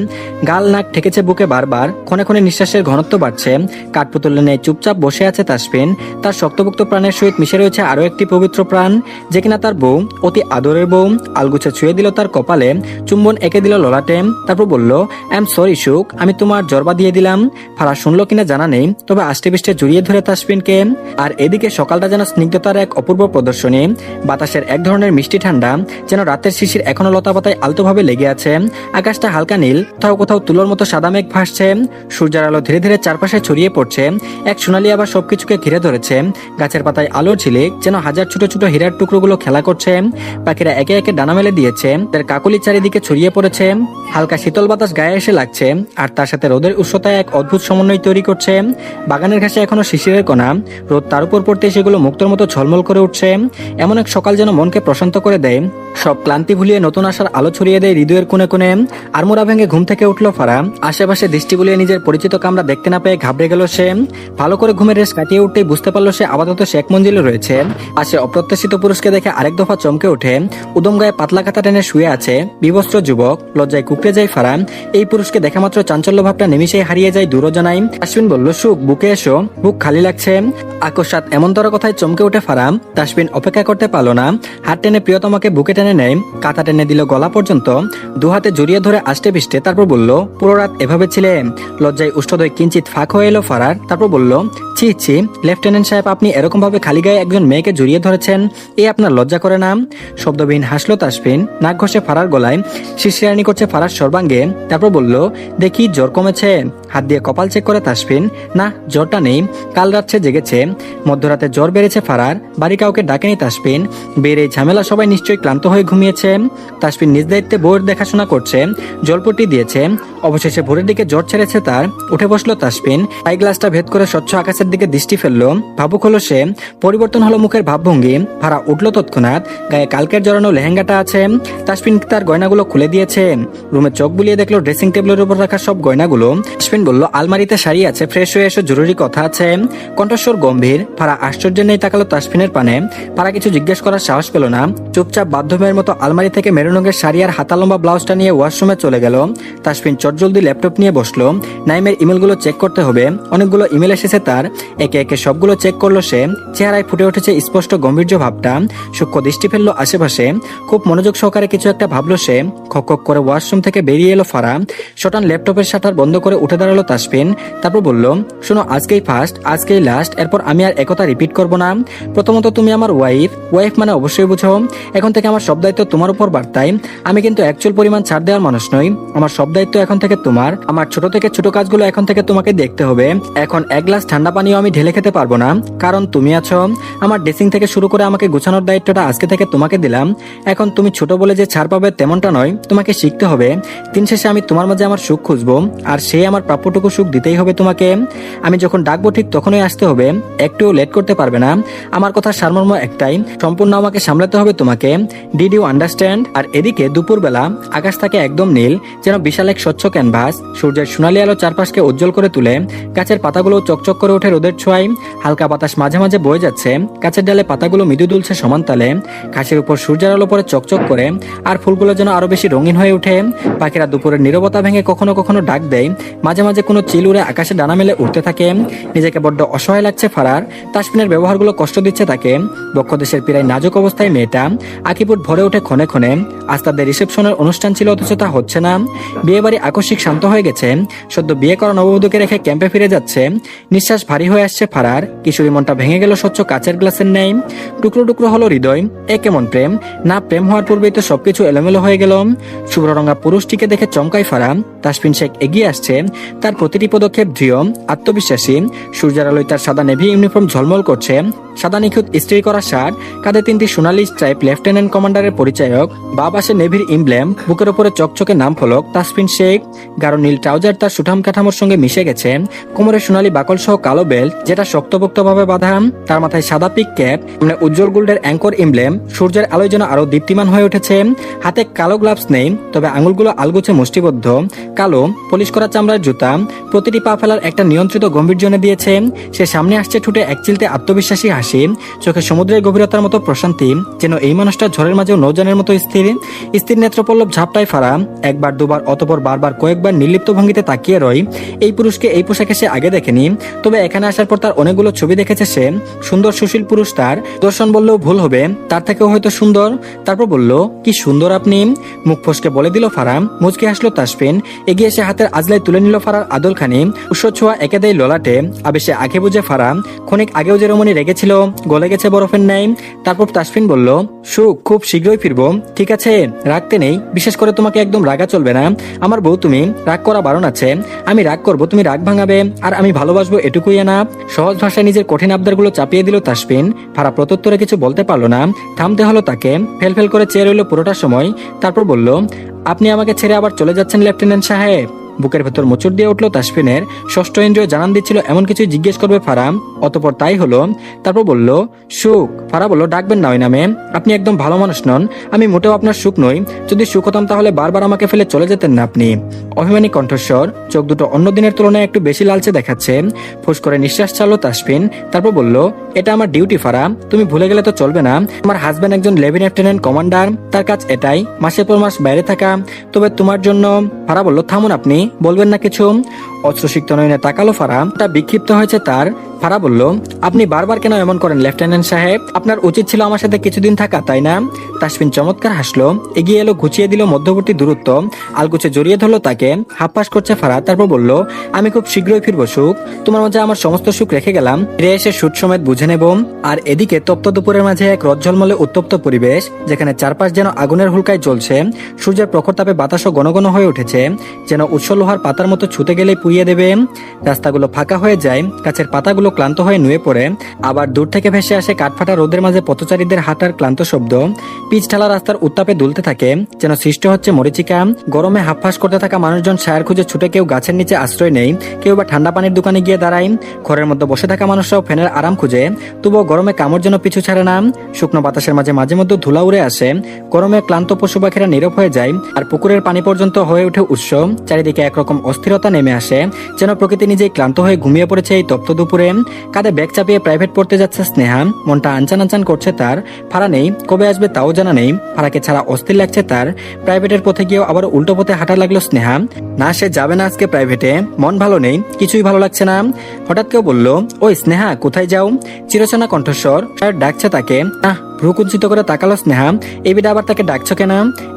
গাল নাক ঠেকেছে বুকে বারবার। ক্ষণে ক্ষণে নিঃশ্বাসের ঘনত্ব বাড়ছে। কাঠপুতুলের ন্যায় চুপচাপ বসে আছে তাসফিন। তার শক্তপোক্ত প্রাণের সহিত মিশে রয়েছে আরো একটি পবিত্র প্রাণ, যে কিনা তার বউ, অতি আদরের বউ। আলগুছে ছুঁয়ে দিল তার কপালে, চুম্বন এঁকে দিল ললাটে। তারপর বলল, আই এম সরি সুখ, আমি তোমার জরবা দিয়ে দিলাম। ফারা শুনলো কিনা জানা নেই, তবে আষ্টে পৃষ্ঠে জড়িয়ে ধরে তাসফিনকে। আর এদিকে সকালটা যেন স্নিগ্ধতার এক অপূর্ব প্রদর্শনী। বাতাসের এক ধরনের মিষ্টি ঠান্ডা, যেন রাতের শিশির এখনো লতা পাতায় আলতোভাবে লেগে আছে। আকাশটা হালকা নীল, কোথাও কোথাও তুলোর মতো সাদা মেঘ ভাসছে। সূর্যের আলো ধীরে ধীরে চারপাশে ছড়িয়ে পড়ছে। এক সোনালি আবার সবকিছুকে ঘিরে ধরেছে। গাছের পাতায় আলোর ঝিলিক, যেন হাজার ছোট ছোট হীরার টুকরোগুলো খেলা করছে। পাখিরা একে একে ডানা মেলে দিয়েছে, তার কাকলি চারিদিকে ছড়িয়ে পড়েছে। হালকা শীতল বাতাস গায়ে এসে লাগছে, আর তার সাথে রোদের উষ্ণতায় এক অদ্ভুত সমন্বয় তৈরি করছে। বাগানের ঘাসে এখনো শিশিরের কণা, রোদ তার উপর পড়তে সেগুলো মুক্তোর মতো ঝলমল করে উঠছে। এমন এক সকাল যেন মনকে প্রশান্ত করে দেয়, সব ক্লান্তি ভুলিয়ে নতুন আশার আলো ছড়িয়ে দেয় হৃদয়ের কোণে কোণে। আড়মোড়া ভেঙে ঘুম থেকে উঠল ফারা। আশেপাশে দৃষ্টি বুলিয়ে নিজের পরিচিত কামরা দেখতে না পেয়ে ঘাবড়ে গেল সে। ভালো করে ঘুমের রেশ কাটিয়ে উঠতেই বুঝতে পারলো সে আপাতত শেখ মঞ্জিলে রয়েছে। পাশে অপ্রত্যাশিত পুরুষকে দেখে আরেক দফা চমকে ওঠে। উদম গায়ে পাতলা কাঁথা টেনে শুয়ে আছে বিবস্ত্র যুবক। লজ্জায় কুকড়ে যায় ফারা। এই পুরুষকে দেখা মাত্র চাঞ্চল্য ভাবটা নিমিশেই হারিয়ে যায় দূরজনায়। তাসফিন বলল, সুখ, বুকে এসো, বুক খালি লাগছে। আকস্মাৎ এমনতর কথায় চমকে উঠে ফারা। তাসফিন অপেক্ষা করতে পারলো না, হাত টেনে প্রিয়তমাকে বুকে টেনে নেয়। কাঁথা টেনে দিল গলা পর্যন্ত, দুহাতে জড়িয়ে ধরে আষ্টে পিষ্টে। তারপর বলল, পুরো রাত এভাবে ছিলে? লজ্জায় উষ্ঠদয় কিঞ্চিত ফাঁক হয়ে এলো ফারার। তারপর বলল, ছি ছি লেফটেন্যান্ট সাহেব, আপনি এরকম ভাবে খালি গায়ে একজন মেয়েকে জড়িয়ে ধরেছেন, এ আপনার লজ্জা করে না? শব্দবিহীন হাসলো তাসফিন, নাক ঘষে ফারার গলায়, শিরশিরানি করছে ফারার সর্বাঙ্গে। তারপর বলল, দেখি জ্বর কমেছে? হাত দিয়ে কপাল চেক করে তাসফিন, না জ্বরটা নেই, কাল রাত সে জেগেছে। মধ্যরাতে জ্বর বেড়েছে ফারার। বাড়ি কাউকে ডাকেনি তাসফিন। বেড়ে ঝামেলা সবাই নিশ্চয়ই ক্লান্ত হয়ে ঘুমিয়েছে। তাসফিন নিজ দায়িত্বে বউয়ের দেখাশোনা করছে, জলপট্টি দিয়েছে। অবশেষে ভোরের দিকে জ্বর ছেড়েছে তার। উঠে বসলো তাসফিন। আই গ্লাসটা ভেদ করে স্বচ্ছ আকাশের দিকে দৃষ্টি ফেললো। ভাবুক হলো সে। পরিবর্তন হলো মুখের ভাবভঙ্গি। ফারা উঠলো তৎক্ষণাৎ। গায়ে কালকের জড়ানো লেহেঙ্গাটা আছে। তাসফিন তার গয়নাগুলো খুলে দিয়েছে। রুমে চোখ বুলিয়ে দেখলো ড্রেসিং টেবিলের উপর রাখা সব গয়নাগুলো। তাসফিন বলল, আলমারিতে শাড়ি আছে, ফ্রেশ হয়ে এসো, জরুরি কথা আছে। কণ্ঠস্বর গম্ভীর। ফারা আশ্চর্য নেই তাকালো তাসফিনের পানে। ফারা কিছু জিজ্ঞেস করার সাহস পেল না। চুপচাপ বাধ্য মেয়ের মতো আলমারি থেকে মেরুন রঙের শাড়ি আর হাতা লম্বা ব্লাউজটা নিয়ে ওয়াশরুমে চলে গেল। তাসফিন চটজলদি ল্যাপটপ নিয়ে বসলো। নাইমের ইমেলগুলো চেক করতে হবে। অনেকগুলো ইমেল এসেছে তার। একে একে সবগুলো চেক করলো সে। চেহারায় ফুটে উঠেছে স্পষ্ট গম্ভীর্য ভাবটা। সূক্ষ্ম দৃষ্টি ফেললো আশেপাশে, খুব মনোযোগ সহকারে কিছু একটা ভাবলো সে। খক খক করে ওয়াশরুম থেকে বেরিয়ে এলো ফারা। শটান ল্যাপটপের শাটার বন্ধ করে উঠে দাঁড়ালো তাসফিন। তারপর বলল, শোনো, আজকেই ফার্স্ট, আজকেই লাস্ট, এরপর আমি আর একথা রিপিট করবো না। প্রথমত তুমি আমার ওয়াইফ মানে অবশ্যই বুঝো। এখন থেকে আমার সব দায়িত্ব তোমার উপর বার্তায়। আমি কিন্তু অ্যাকচুয়াল পরিমাণ ছাড় দেওয়ার মানুষ নই। আমার সব দায়িত্ব এখন থেকে তোমার। আমার ছোট থেকে ছোট কাজগুলো এখন থেকে তোমাকে দেখতে হবে। এখন এক গ্লাস ঠান্ডা পানিও আমি ঢেলে খেতে পারবো না, কারণ তুমি আছো। আমার ড্রেসিং থেকে শুরু করে আমাকে গোছানোর দায়িত্বটা আজকে থেকে তোমাকে দিলাম। এখন তুমি ছোট বলে যে ছাড় পাবে তেমনটা নয়, তোমাকে শিখতে হবে। দিন শেষে আমি তোমার মাঝে আমার সুখ খুঁজবো, আর সে আমার প্রাপ্যটুকু সুখ দিতেই হবে তোমাকে। আমি যখন ডাকবো ঠিক তখনই আসতে হবে, একটুও লেট করতে পারবে না। আমার কথা সারমর্ম একটাই, সম্পূর্ণ আমাকে সামলাতে হবে তোমাকে। Did you understand? আর এদিকে দুপুরবেলা আকাশ থাকে একদম নীল, যেন বিশাল এক স্বচ্ছ ক্যানভাস। সূর্যের সোনালী আলো চারপাশকে উজ্জ্বল করে তুলে। গাছের পাতাগুলো চকচক করে ওঠে রোদের ছোঁয়ায়। হালকা বাতাস মাঝে মাঝে বয়ে যাচ্ছে, গাছের ডালে পাতাগুলো মৃদু দুলছে সমান তালে। ঘাসের উপর সূর্যের আলো পরে চকচক করে, আর ফুলগুলো যেন আরো বেশি রঙিন হয়ে ওঠে। পাখিরা দুপুরের নীরবতা ভেঙে কখনো কখনো ডাক দেয়। মাঝে মাঝে কোনো চিল উড়ে আকাশে ডানা মেলে উঠতে থাকে। নিজেকে বড্ড অসহায় লাগছে ফারার। তাসফিনের ব্যবহারগুলো কষ্ট দিচ্ছে তাকে। দক্ষ দেশের প্রায় নাজুক অবস্থায় মেয়েটা। আকিপুট ভরে ওঠে ক্ষণে ক্ষণে। আজ তাদের রিসেপশনের অনুষ্ঠান ছিল, অথচ তা হচ্ছে না। বিয়ে বাড়ি আকস্মিক শান্ত হয়ে গেছে। সদ্য বিয়ে করা নববধূকে রেখে ক্যাম্পে ফিরে যাচ্ছে। নিঃশ্বাস ভারী হয়ে আসছে ফারার। কিশোরী মনটা ভেঙে গেল স্বচ্ছ কাচের গ্লাসের ন্যায়। টুকরো টুকরো হলো হৃদয়। এ কেমন প্রেম? না, প্রেম হওয়ার পূর্বেই তো সবকিছু এলোমেলো হয়ে গেল। শুভ্ররঙা পুরুষটিকে দেখে চমকায় ফারা। তাসফিন শেখ এগিয়ে আসছে, তার প্রতিটি পদক্ষেপ দৃঢ়, আত্মবিশ্বাসী। সূর্যের আলোয় তার সাদা নেভি ইউনিফর্ম ঝলমল করছে। সাদা নিখুঁত ইস্ত্রি করা শার্ট, কাঁধে 3টি সোনালী স্ট্রাইপ লেফটেন্যান্ট কমান্ডারের পরিচায়ক, বা পাশে নেভির ইমব্লেম, বুকের উপরে চকচকে নাম ফলক তাসফিন শেখ। গাঢ় নীল ট্রাউজার তার সুঠাম কাঠামোর সঙ্গে মিশে গেছে। কোমরে সোনালী বাকল সহ কালো বেল্ট, যেটা শক্তপোক্তভাবে বাঁধা। তার মাথায় সাদা পিক ক্যাপ, মানে উজ্জ্বল গোল্ডের অ্যাঙ্কর ইমব্লেম। সূর্যের আলোয় যেন আরো দীপ্তিমান হয়ে উঠেছে। হাতে কালো গ্লাভস নেই, তবে আঙুলগুলো আলগোছে মুষ্টিবদ্ধ। কালো পলিশ করা চামড়ার জুতা প্রতিটি পা ফেলার একটা নিয়ন্ত্রিত গম্ভীর্য এনে দিয়েছে। সে সামনে আসছে, ঠোঁটে একচিলতে আত্মবিশ্বাসী হাসি, চোখে সমুদ্রের গভীরতার মতো প্রশান্তি। যেন এই মানুষটা ঝড়ের মাঝেও নৌযানের মতো স্থির। স্থির নেত্রপল্লব ঝাপটায় ফারা। একবার দুবার অতপর বারবার কয়েকবার নির্লিপ্ত ভঙ্গিতে তাকিয়ে রয়। এই পুরুষকে এই পোশাকে সে আগে দেখেনি, তবে এখানে আসার পর তার অনেকগুলো ছবি দেখেছে সে। সুন্দর সুশীল পুরুষ, তার দর্শন বললেও ভুল হবে, তার থেকেও হয়তো সুন্দর। তারপর বলল, কি সুন্দর আপনি। মুখ ফসকে বলে দিল ফারা। মুচকে হাসলো তাসফিন। এগিয়ে এসে হাতের আজলাই তুলে নিল ফারার আদলখানি। উৎস ছোঁয়া একে দেয় ললাটে। আবেশে আগে বুঝে ফারা। ক্ষণিক আগেও যে রমণী রেগেছিল, গলে গেছে বরফের ন্যায়। তারপর তাসফিন বলল, সুখ, খুব শীঘ্রই ফিরবো, ঠিক আছে? রাখতে নেই, বিশেষ করে তোমাকে একদম রাগা চলবে না। আমার বউ তুমি, রাগ করা বারণ আছে। আমি রাগ করব, তুমি রাগ ভাঙাবে, আর আমি ভালোবাসবো, এটুকুই না। সহজ ভাষায় নিজের কঠিন আবদারগুলো চাপিয়ে দিল তাসফিন। ফারা প্রত্যুত্তরে কিছু বলতে পারলো না। থামতে হলো তাকে। ফেল করে চেয়ে রইল পুরোটা সময়। তারপর বলল, আপনি আমাকে ছেড়ে আবার চলে যাচ্ছেন লেফটেন্যান্ট সাহেব? বুকের ভেতর মোচড় দিয়ে উঠল তাসফিনের। ষষ্ঠ ইন্দ্রিয় জানান দিচ্ছিল এমন কিছু জিজ্ঞেস করবে ফারা। অতপর তাই হলো। তারপর বলল, সুখ। ফারা বলল, ডাকবেন না ওই নামে, আপনি একদম ভালো মানুষ নন। আমি মোটেও আপনার সুখ নই। যদি সুখ হতাম তাহলে বারবার আমাকে ফেলে চলে যেতেন না আপনি। অভিমানী কণ্ঠস্বর, চোখ দুটো অন্য দিনের তুলনায় একটু বেশি লালচে দেখাচ্ছে। ফুস করে নিঃশ্বাস ছাড়লো তাসফিন। তারপর বলল, এটা আমার ডিউটি ফারা, তুমি ভুলে গেলে তো চলবে না। আমার হাজবেন্ড একজন লেফটেন্যান্ট কমান্ডার, তার কাজ এটাই, মাসের পর মাস বাইরে থাকা। তবে তোমার জন্য। ফারা বলল, থামুন আপনি, বলবেন না কিছু? অশ্রুসিক্ত নয়নে তাকালো ফারা। তা বিক্ষিপ্ত হয়েছে তার। ফারা বলল, আপনি বারবার কেন এমন করেন লেফটেন্যান্ট সাহেব? আপনার উচিত ছিল আমার সাথে কিছুদিন থাকা, তাই না? তাসফিন চমৎকার হাসলো। এগিয়ে এলো, ঘুচিয়ে দিল মধ্যবর্তী দূরত্ব। আলগুছে জড়িয়ে ধরলো তাকে। হাঁপাস করছে ফারা। তারপর বলল, আমি খুব শীঘ্রই ফিরবো সুখ। তোমার মাঝে আমার সমস্ত সুখ রেখে গেলাম, ফিরে এসে সুট সমেত বুঝে নেব। আর এদিকে তপ্ত দুপুরের মাঝে এক রজ্জলমলে উত্তপ্ত পরিবেশ, যেখানে চারপাশ যেন আগুনের হুলকায় জ্বলছে। সূর্যের প্রখর তাপে বাতাসও ঘন ঘন হয়ে উঠেছে, যেন উৎস লোহার পাতার মতো ছুতে গেলেই পুড়িয়ে দেবে। রাস্তাগুলো ফাঁকা হয়ে যায়, গাছের পাতাগুলো ক্লান্ত হয়ে নুয়ে পড়ে। আবার দূর থেকে ভেসে আসে কাঠফাটা রোদের মাঝে পথচারীদের হাঁটার ক্লান্ত শব্দ। পিচ ঢালা রাস্তার উত্তাপে দুলতে থাকে, যেন সৃষ্টি হচ্ছে মরিচিকা। গরমে হাঁফফাঁস করতে থাকা মানুষজন ছায়ার খুঁজে ছুটে কেউ গাছের নিচে আশ্রয় নেই, কেউ বা ঠান্ডা পানির দোকানে গিয়ে দাঁড়ায়। ঘরের মধ্যে বসে থাকা মানুষরাও ফ্যানের আরাম খুঁজে, তবুও গরমে কামড় যেন পিছু ছাড়ে না। শুকনো বাতাসের মাঝে মাঝে মধ্যে ধুলা উড়ে আসে। গরমে ক্লান্ত পশু পাখিরা নীরব হয়ে যায়, আর পুকুরের পানি পর্যন্ত হয়ে ওঠে উৎস। চারিদিকে একরকম অস্থিরতা নেমে আসে, যেন প্রকৃতি নিজেই ক্লান্ত হয়ে ঘুমিয়ে পড়েছে এই তপ্ত দুপুরে। কাঁধে ব্যাগ চাপিয়ে প্রাইভেট পড়তে যাচ্ছে স্নেহা। মনটা আনচান আনচান করছে তার। ফারা নেই, কবে আসবে তাও জানা নেই। ফারাকে ছাড়া অস্থির লাগছে তার। প্রাইভেটের পথে গিয়েও আবার উল্টো পথে হাঁটা লাগলো স্নেহা। না, সে যাবে না আজকে প্রাইভেটে, মন ভালো নেই, কিছুই ভালো লাগছে না। হঠাৎ কেউ বলল, ওই স্নেহা কোথায় যাও? চিরচেনা কণ্ঠস্বর, স্যার ডাকছে তাকে। ভ্রু কুঞ্চিত করে তাকালো স্নেহা। এই বিটা আবার তাকে ডাকছো কেন?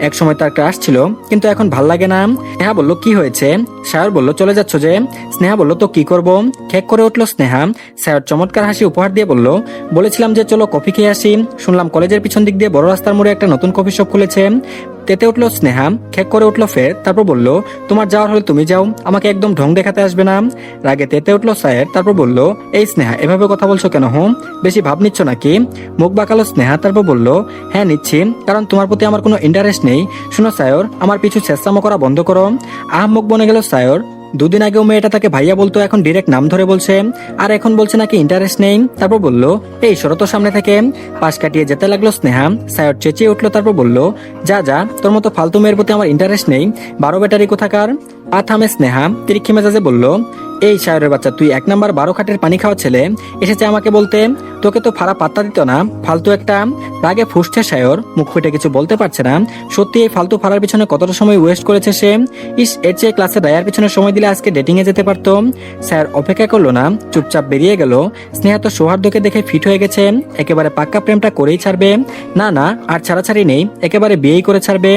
এক সময় তার ক্রাশ ছিল, কিন্তু এখন ভাল লাগে না। স্নেহা বলল, কি হয়েছে? সায়র বলল, চলে যাচ্ছ যে? স্নেহা বলল, তো কি করব? খেক করে উঠলো স্নেহা। সায়র চমৎকার হাসি উপহার দিয়ে বলল, বলেছিলাম যে চলো কফি খেয়ে আসি, শুনলাম কলেজের পিছন দিক দিয়ে বড় রাস্তার মোড়ে একটা নতুন কফি শপ খুলেছে। তেতে উঠলো স্নেহা, খেক করে উঠলো ফের। তারপর বলল, তোমার যাওয়ার হলে তুমি যাও, আমাকে একদম ঢং দেখাতে আসবে না। রাগে তেতে উঠলো সায়ের। তারপর বলল, এই স্নেহা এভাবে কথা বলছো কেন? বেশি ভাব নিচ্ছ নাকি? মুখ বাঁকালো স্নেহা। তারপর বলল, হ্যাঁ নিচ্ছি, কারণ তোমার প্রতি আমার কোনো ইন্টারেস্ট নেই। শোনো সায়র, আমার পিছু চেষ্টামো করা বন্ধ করো। আহম্মক বনে গেল সায়র। দুদিন আগেও মেয়েটা তাকে ভাইয়া বলতো, এখন ডিরেক্ট নাম ধরে বলছে, আর এখন বলছে নাকি ইন্টারেস্ট নেই। তারপর বলল, এই শরত সামনে থেকে। পাশ কাটিয়ে যেতে লাগলো স্নেহা। সায়র চেঁচিয়ে উঠলো। তারপর বলল, যা যা, তোর মতো ফালতু মেয়ের প্রতি আমার ইন্টারেস্ট নেই, 12 ব্যাটারি কোথাকার। পা থামে স্নেহা, তিরিক্ষি মেজাজে বলল, এই সায়রের বাচ্চা, তুই 1 নাম্বার 12 খাটের পানি খাওয়া ছেলে, এসেছে আমাকে বলতে? তোকে তো ফারা পাত্তা দিত না, ফালতু একটা। রাগে ফুসছে সায়র, মুখ ফুটে কিছু বলতে পারছে না। সত্যি এই ফালতু ফারার পিছনে কতটা সময় ওয়েস্ট করেছে সে। ইস, এর চেয়ে ক্লাসে রায়ার পিছনে সময় দিলে আজকে ডেটিং এ যেতে পারতো। স্যার অপেক্ষা করলো না, চুপচাপ বেরিয়ে গেল। স্নেহা তো সৌহার্দ্যকে দেখে ফিট হয়ে গেছে, একেবারে পাক্কা প্রেমটা করেই ছাড়বে। না না, আর ছাড়াছাড়ি নেই, একেবারে বিয়েই করে ছাড়বে।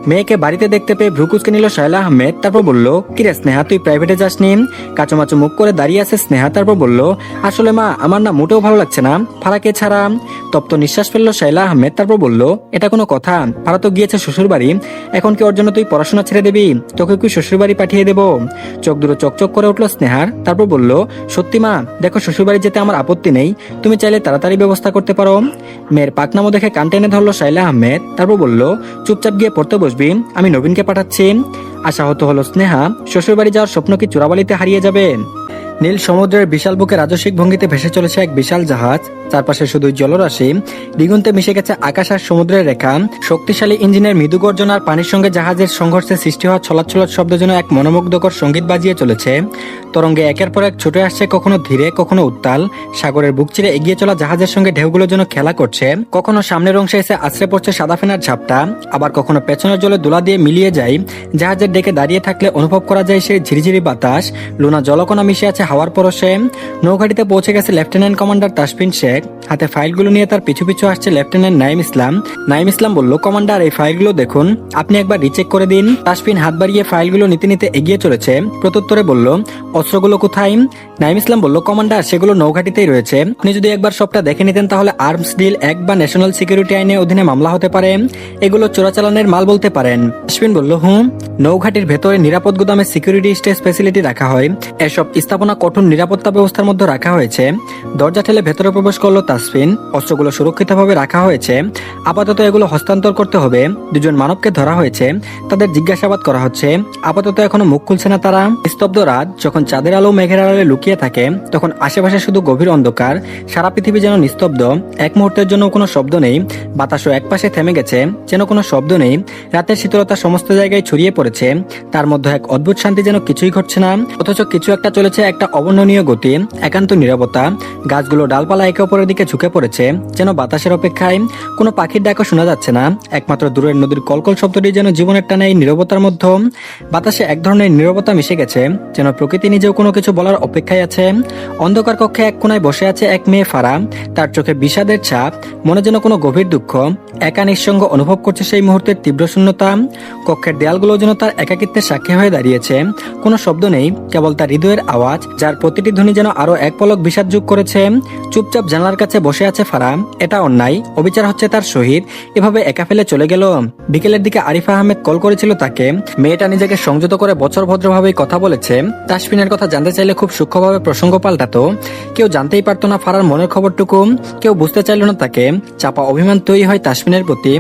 মেয়েকে বাড়িতে দেখতে পেয়ে ভ্রুকুচকে নিল শায়লা আহমেদ। তারপর বলল, কিরে স্নেহা, তুই প্রাইভেটে যাসনি? কাচুমাচু মুখ করে দাঁড়িয়ে আছে স্নেহা। তারপর বলল, আসলে মা, আমার না মোটেও ভালো লাগছে না ফারাকে ছাড়া। তপ্ত নিঃশ্বাস ফেললো শায়লা আহমেদ। তারপর বলল, এটা কোনো কথা? ফারা তো গিয়েছে শ্বশুর বাড়ি, এখন কি ওর জন্য তুই পড়াশোনা ছেড়ে দিবি? তোকে কি শ্বশুর বাড়ি পাঠিয়ে দেবো? চোখ দুটো চকচক করে উঠলো স্নেহার। তারপর বলল, সত্যি মা, দেখো শ্বশুর বাড়ি যেতে আমার আপত্তি নেই, তুমি চাইলে তাড়াতাড়ি ব্যবস্থা করতে পারো। মেয়ের পাকনামো দেখে কান টেনে ধরলো শায়লা আহমেদ। তারপর বলল, চুপচাপ গিয়ে পড়তে বসবি, আমি নবীনকে পাঠাচ্ছি। আশাহত হলো স্নেহা, শ্বশুর বাড়ি যাওয়ার স্বপ্ন কি চোরাবালিতে হারিয়ে যাবে? নীল সমুদ্রের বিশাল বুকে রাজস্বিক ভঙ্গিতে ভেসে চলেছে এক বিশাল জাহাজ। চারপাশে শুধু জলরাশি, দিগন্তে মিশে গেছে আকাশ আর সমুদ্রের রেখা। শক্তিশালী ইঞ্জিনের মৃদু গর্জন আর পানির সঙ্গে জাহাজের সংঘর্ষে সৃষ্টি হওয়া ছলাৎ ছলাৎ শব্দ যেন এক মনোমুগ্ধকর সঙ্গীত বাজিয়ে চলেছে। তরঙ্গে একের পর এক ছুটে আসছে, কখনো ধীরে কখনো উত্তাল। সাগরের বুক চিরে এগিয়ে চলা জাহাজের সঙ্গে ঢেউগুলো যেন খেলা করছে। কখনো সামনের অংশে এসে আছড়ে পড়ছে সাদা ফেনার ঝাপটা, আবার কখনো পেছনের জলে দোলা দিয়ে মিলিয়ে যায়। জাহাজের ডেকে দাঁড়িয়ে থাকলে অনুভব করা যায় সেই ঝিরিঝিরি বাতাস, লুনা জলকণা মিশে আছে হাওয়ার পরশে। নৌঘাটিতে পৌঁছে গেছে লেফটেন্যান্ট কমান্ডার তাসফিন শেখ। হাতে ফাইলগুলো নিয়ে তার পিছু পিছু আসছে লেফটেন্যান্ট নাইম ইসলাম। নাইম ইসলাম বলল, কমান্ডার, এই ফাইলগুলো দেখুন, আপনি একবার রিচেক করে দিন। তাসফিন হাত বাড়িয়ে ফাইলগুলো নিতে নিতে এগিয়ে চলেছে। প্রত্যুত্তরে বলল, অস্ত্রগুলো কোথায়? নাইম ইসলাম বলল, কমান্ডার, সেগুলো নৌঘাটিতেই রয়েছে, আপনি যদি একবার সবটা দেখে নিতেন তাহলে আর্মস ডিল অ্যাক্ট বা ন্যাশনাল সিকিউরিটি আইনের অধীনে মামলা হতে পারে, এগুলো চোরাচালানের মাল বলতে পারেন। তাসফিন বলল, নৌঘাটির ভেতরে নিরাপদ গুদামে সিকিউরিটি স্টেজ ফ্যাসিলিটি রাখা হয়, এসব স্থাপনা কঠোর নিরাপত্তা ব্যবস্থার মধ্যে রাখা হয়েছে। দরজা ঠেলে ভেতরে প্রবেশ করলো তাসফিন। অস্ত্রগুলো সুরক্ষিতভাবে রাখা হয়েছে, আপাতত এগুলো হস্তান্তর করতে হবে। দুজন মানবকে ধরা হয়েছে, তাদের জিজ্ঞাসাবাদ করা হচ্ছে, আপাতত এখনো মুখ খুলছে না তারা। স্তব্ধ রাত, যখন চাঁদের আলো মেঘের আড়ালে লুকিয়ে থাকে, তখন আশেপাশে শুধু গভীর অন্ধকার। সারা পৃথিবী যেন নিস্তব্ধ, এক মুহূর্তের জন্য কোনো শব্দ নেই। বাতাসও একপাশে থেমে গেছে, যেন কোনো শব্দ নেই। রাতের শীতলতা সমস্ত জায়গায় ছড়িয়ে পড়েছে, তার মধ্যে এক অদ্ভুত শান্তি, যেন কিছুই ঘটছে না, অথচ কিছু একটা চলেছে, একটা অবর্ণনীয় গতি। একান্ত নীরবতা, গাছগুলো ডালপালা একে অপরের দিকে ঝুঁকে পড়েছে, যেন বাতাসের অপেক্ষায়। কোনো পাখির ডাকও শোনা যাচ্ছে না, একমাত্র দূরের নদীর কলকল শব্দটি যেন জীবনের টানে এই নীরবতার মধ্যে। বাতাসে এক ধরনের নীরবতা মিশে গেছে, যেন প্রকৃতি নিজেও কোনো কিছু বলার অপেক্ষায় আছে। অন্ধকার কক্ষে এক কোনায় বসে আছে এক মেয়ে ফারা, তার চোখে বিষাদের ছাপ, মনে যেন কোনো গভীর দুঃখ। একা নিঃসঙ্গ অনুভব করছে সেই মুহূর্তের তীব্র শূন্যতা। কক্ষের দেয়ালগুলো যেন তার একাকিত্বের সাক্ষী হয়ে দাঁড়িয়েছে। কোনো শব্দ নেই, কেবল তার হৃদয়ের আওয়াজ, যার প্রতিটি ধ্বনি যেন আরো এক পলক বিষাদ যোগ করেছে। চুপচাপ জানালার কাছে বসে আছে ফারা। এটা অন্যায়, অবিচার হচ্ছে তার সহিত, এভাবে একা ফেলে চলে গেল। বিকেলের দিকে আরিফা আহমেদ কল করেছিল তাকে। মেয়েটা নিজেকে সংযত করে বছর ভদ্রভাবেই কথা বলেছে। তাসফিনের কথা জানতে চাইলে খুব সূক্ষ্মভাবে প্রসঙ্গ পাল্টাতো। কেউ জানতেই পারতো না ফারার মনের খবরটুকু, কেউ বুঝতে চাইল না তাকে। চাপা অভিমান তৈরি হয় তাসফিনের প্রতি।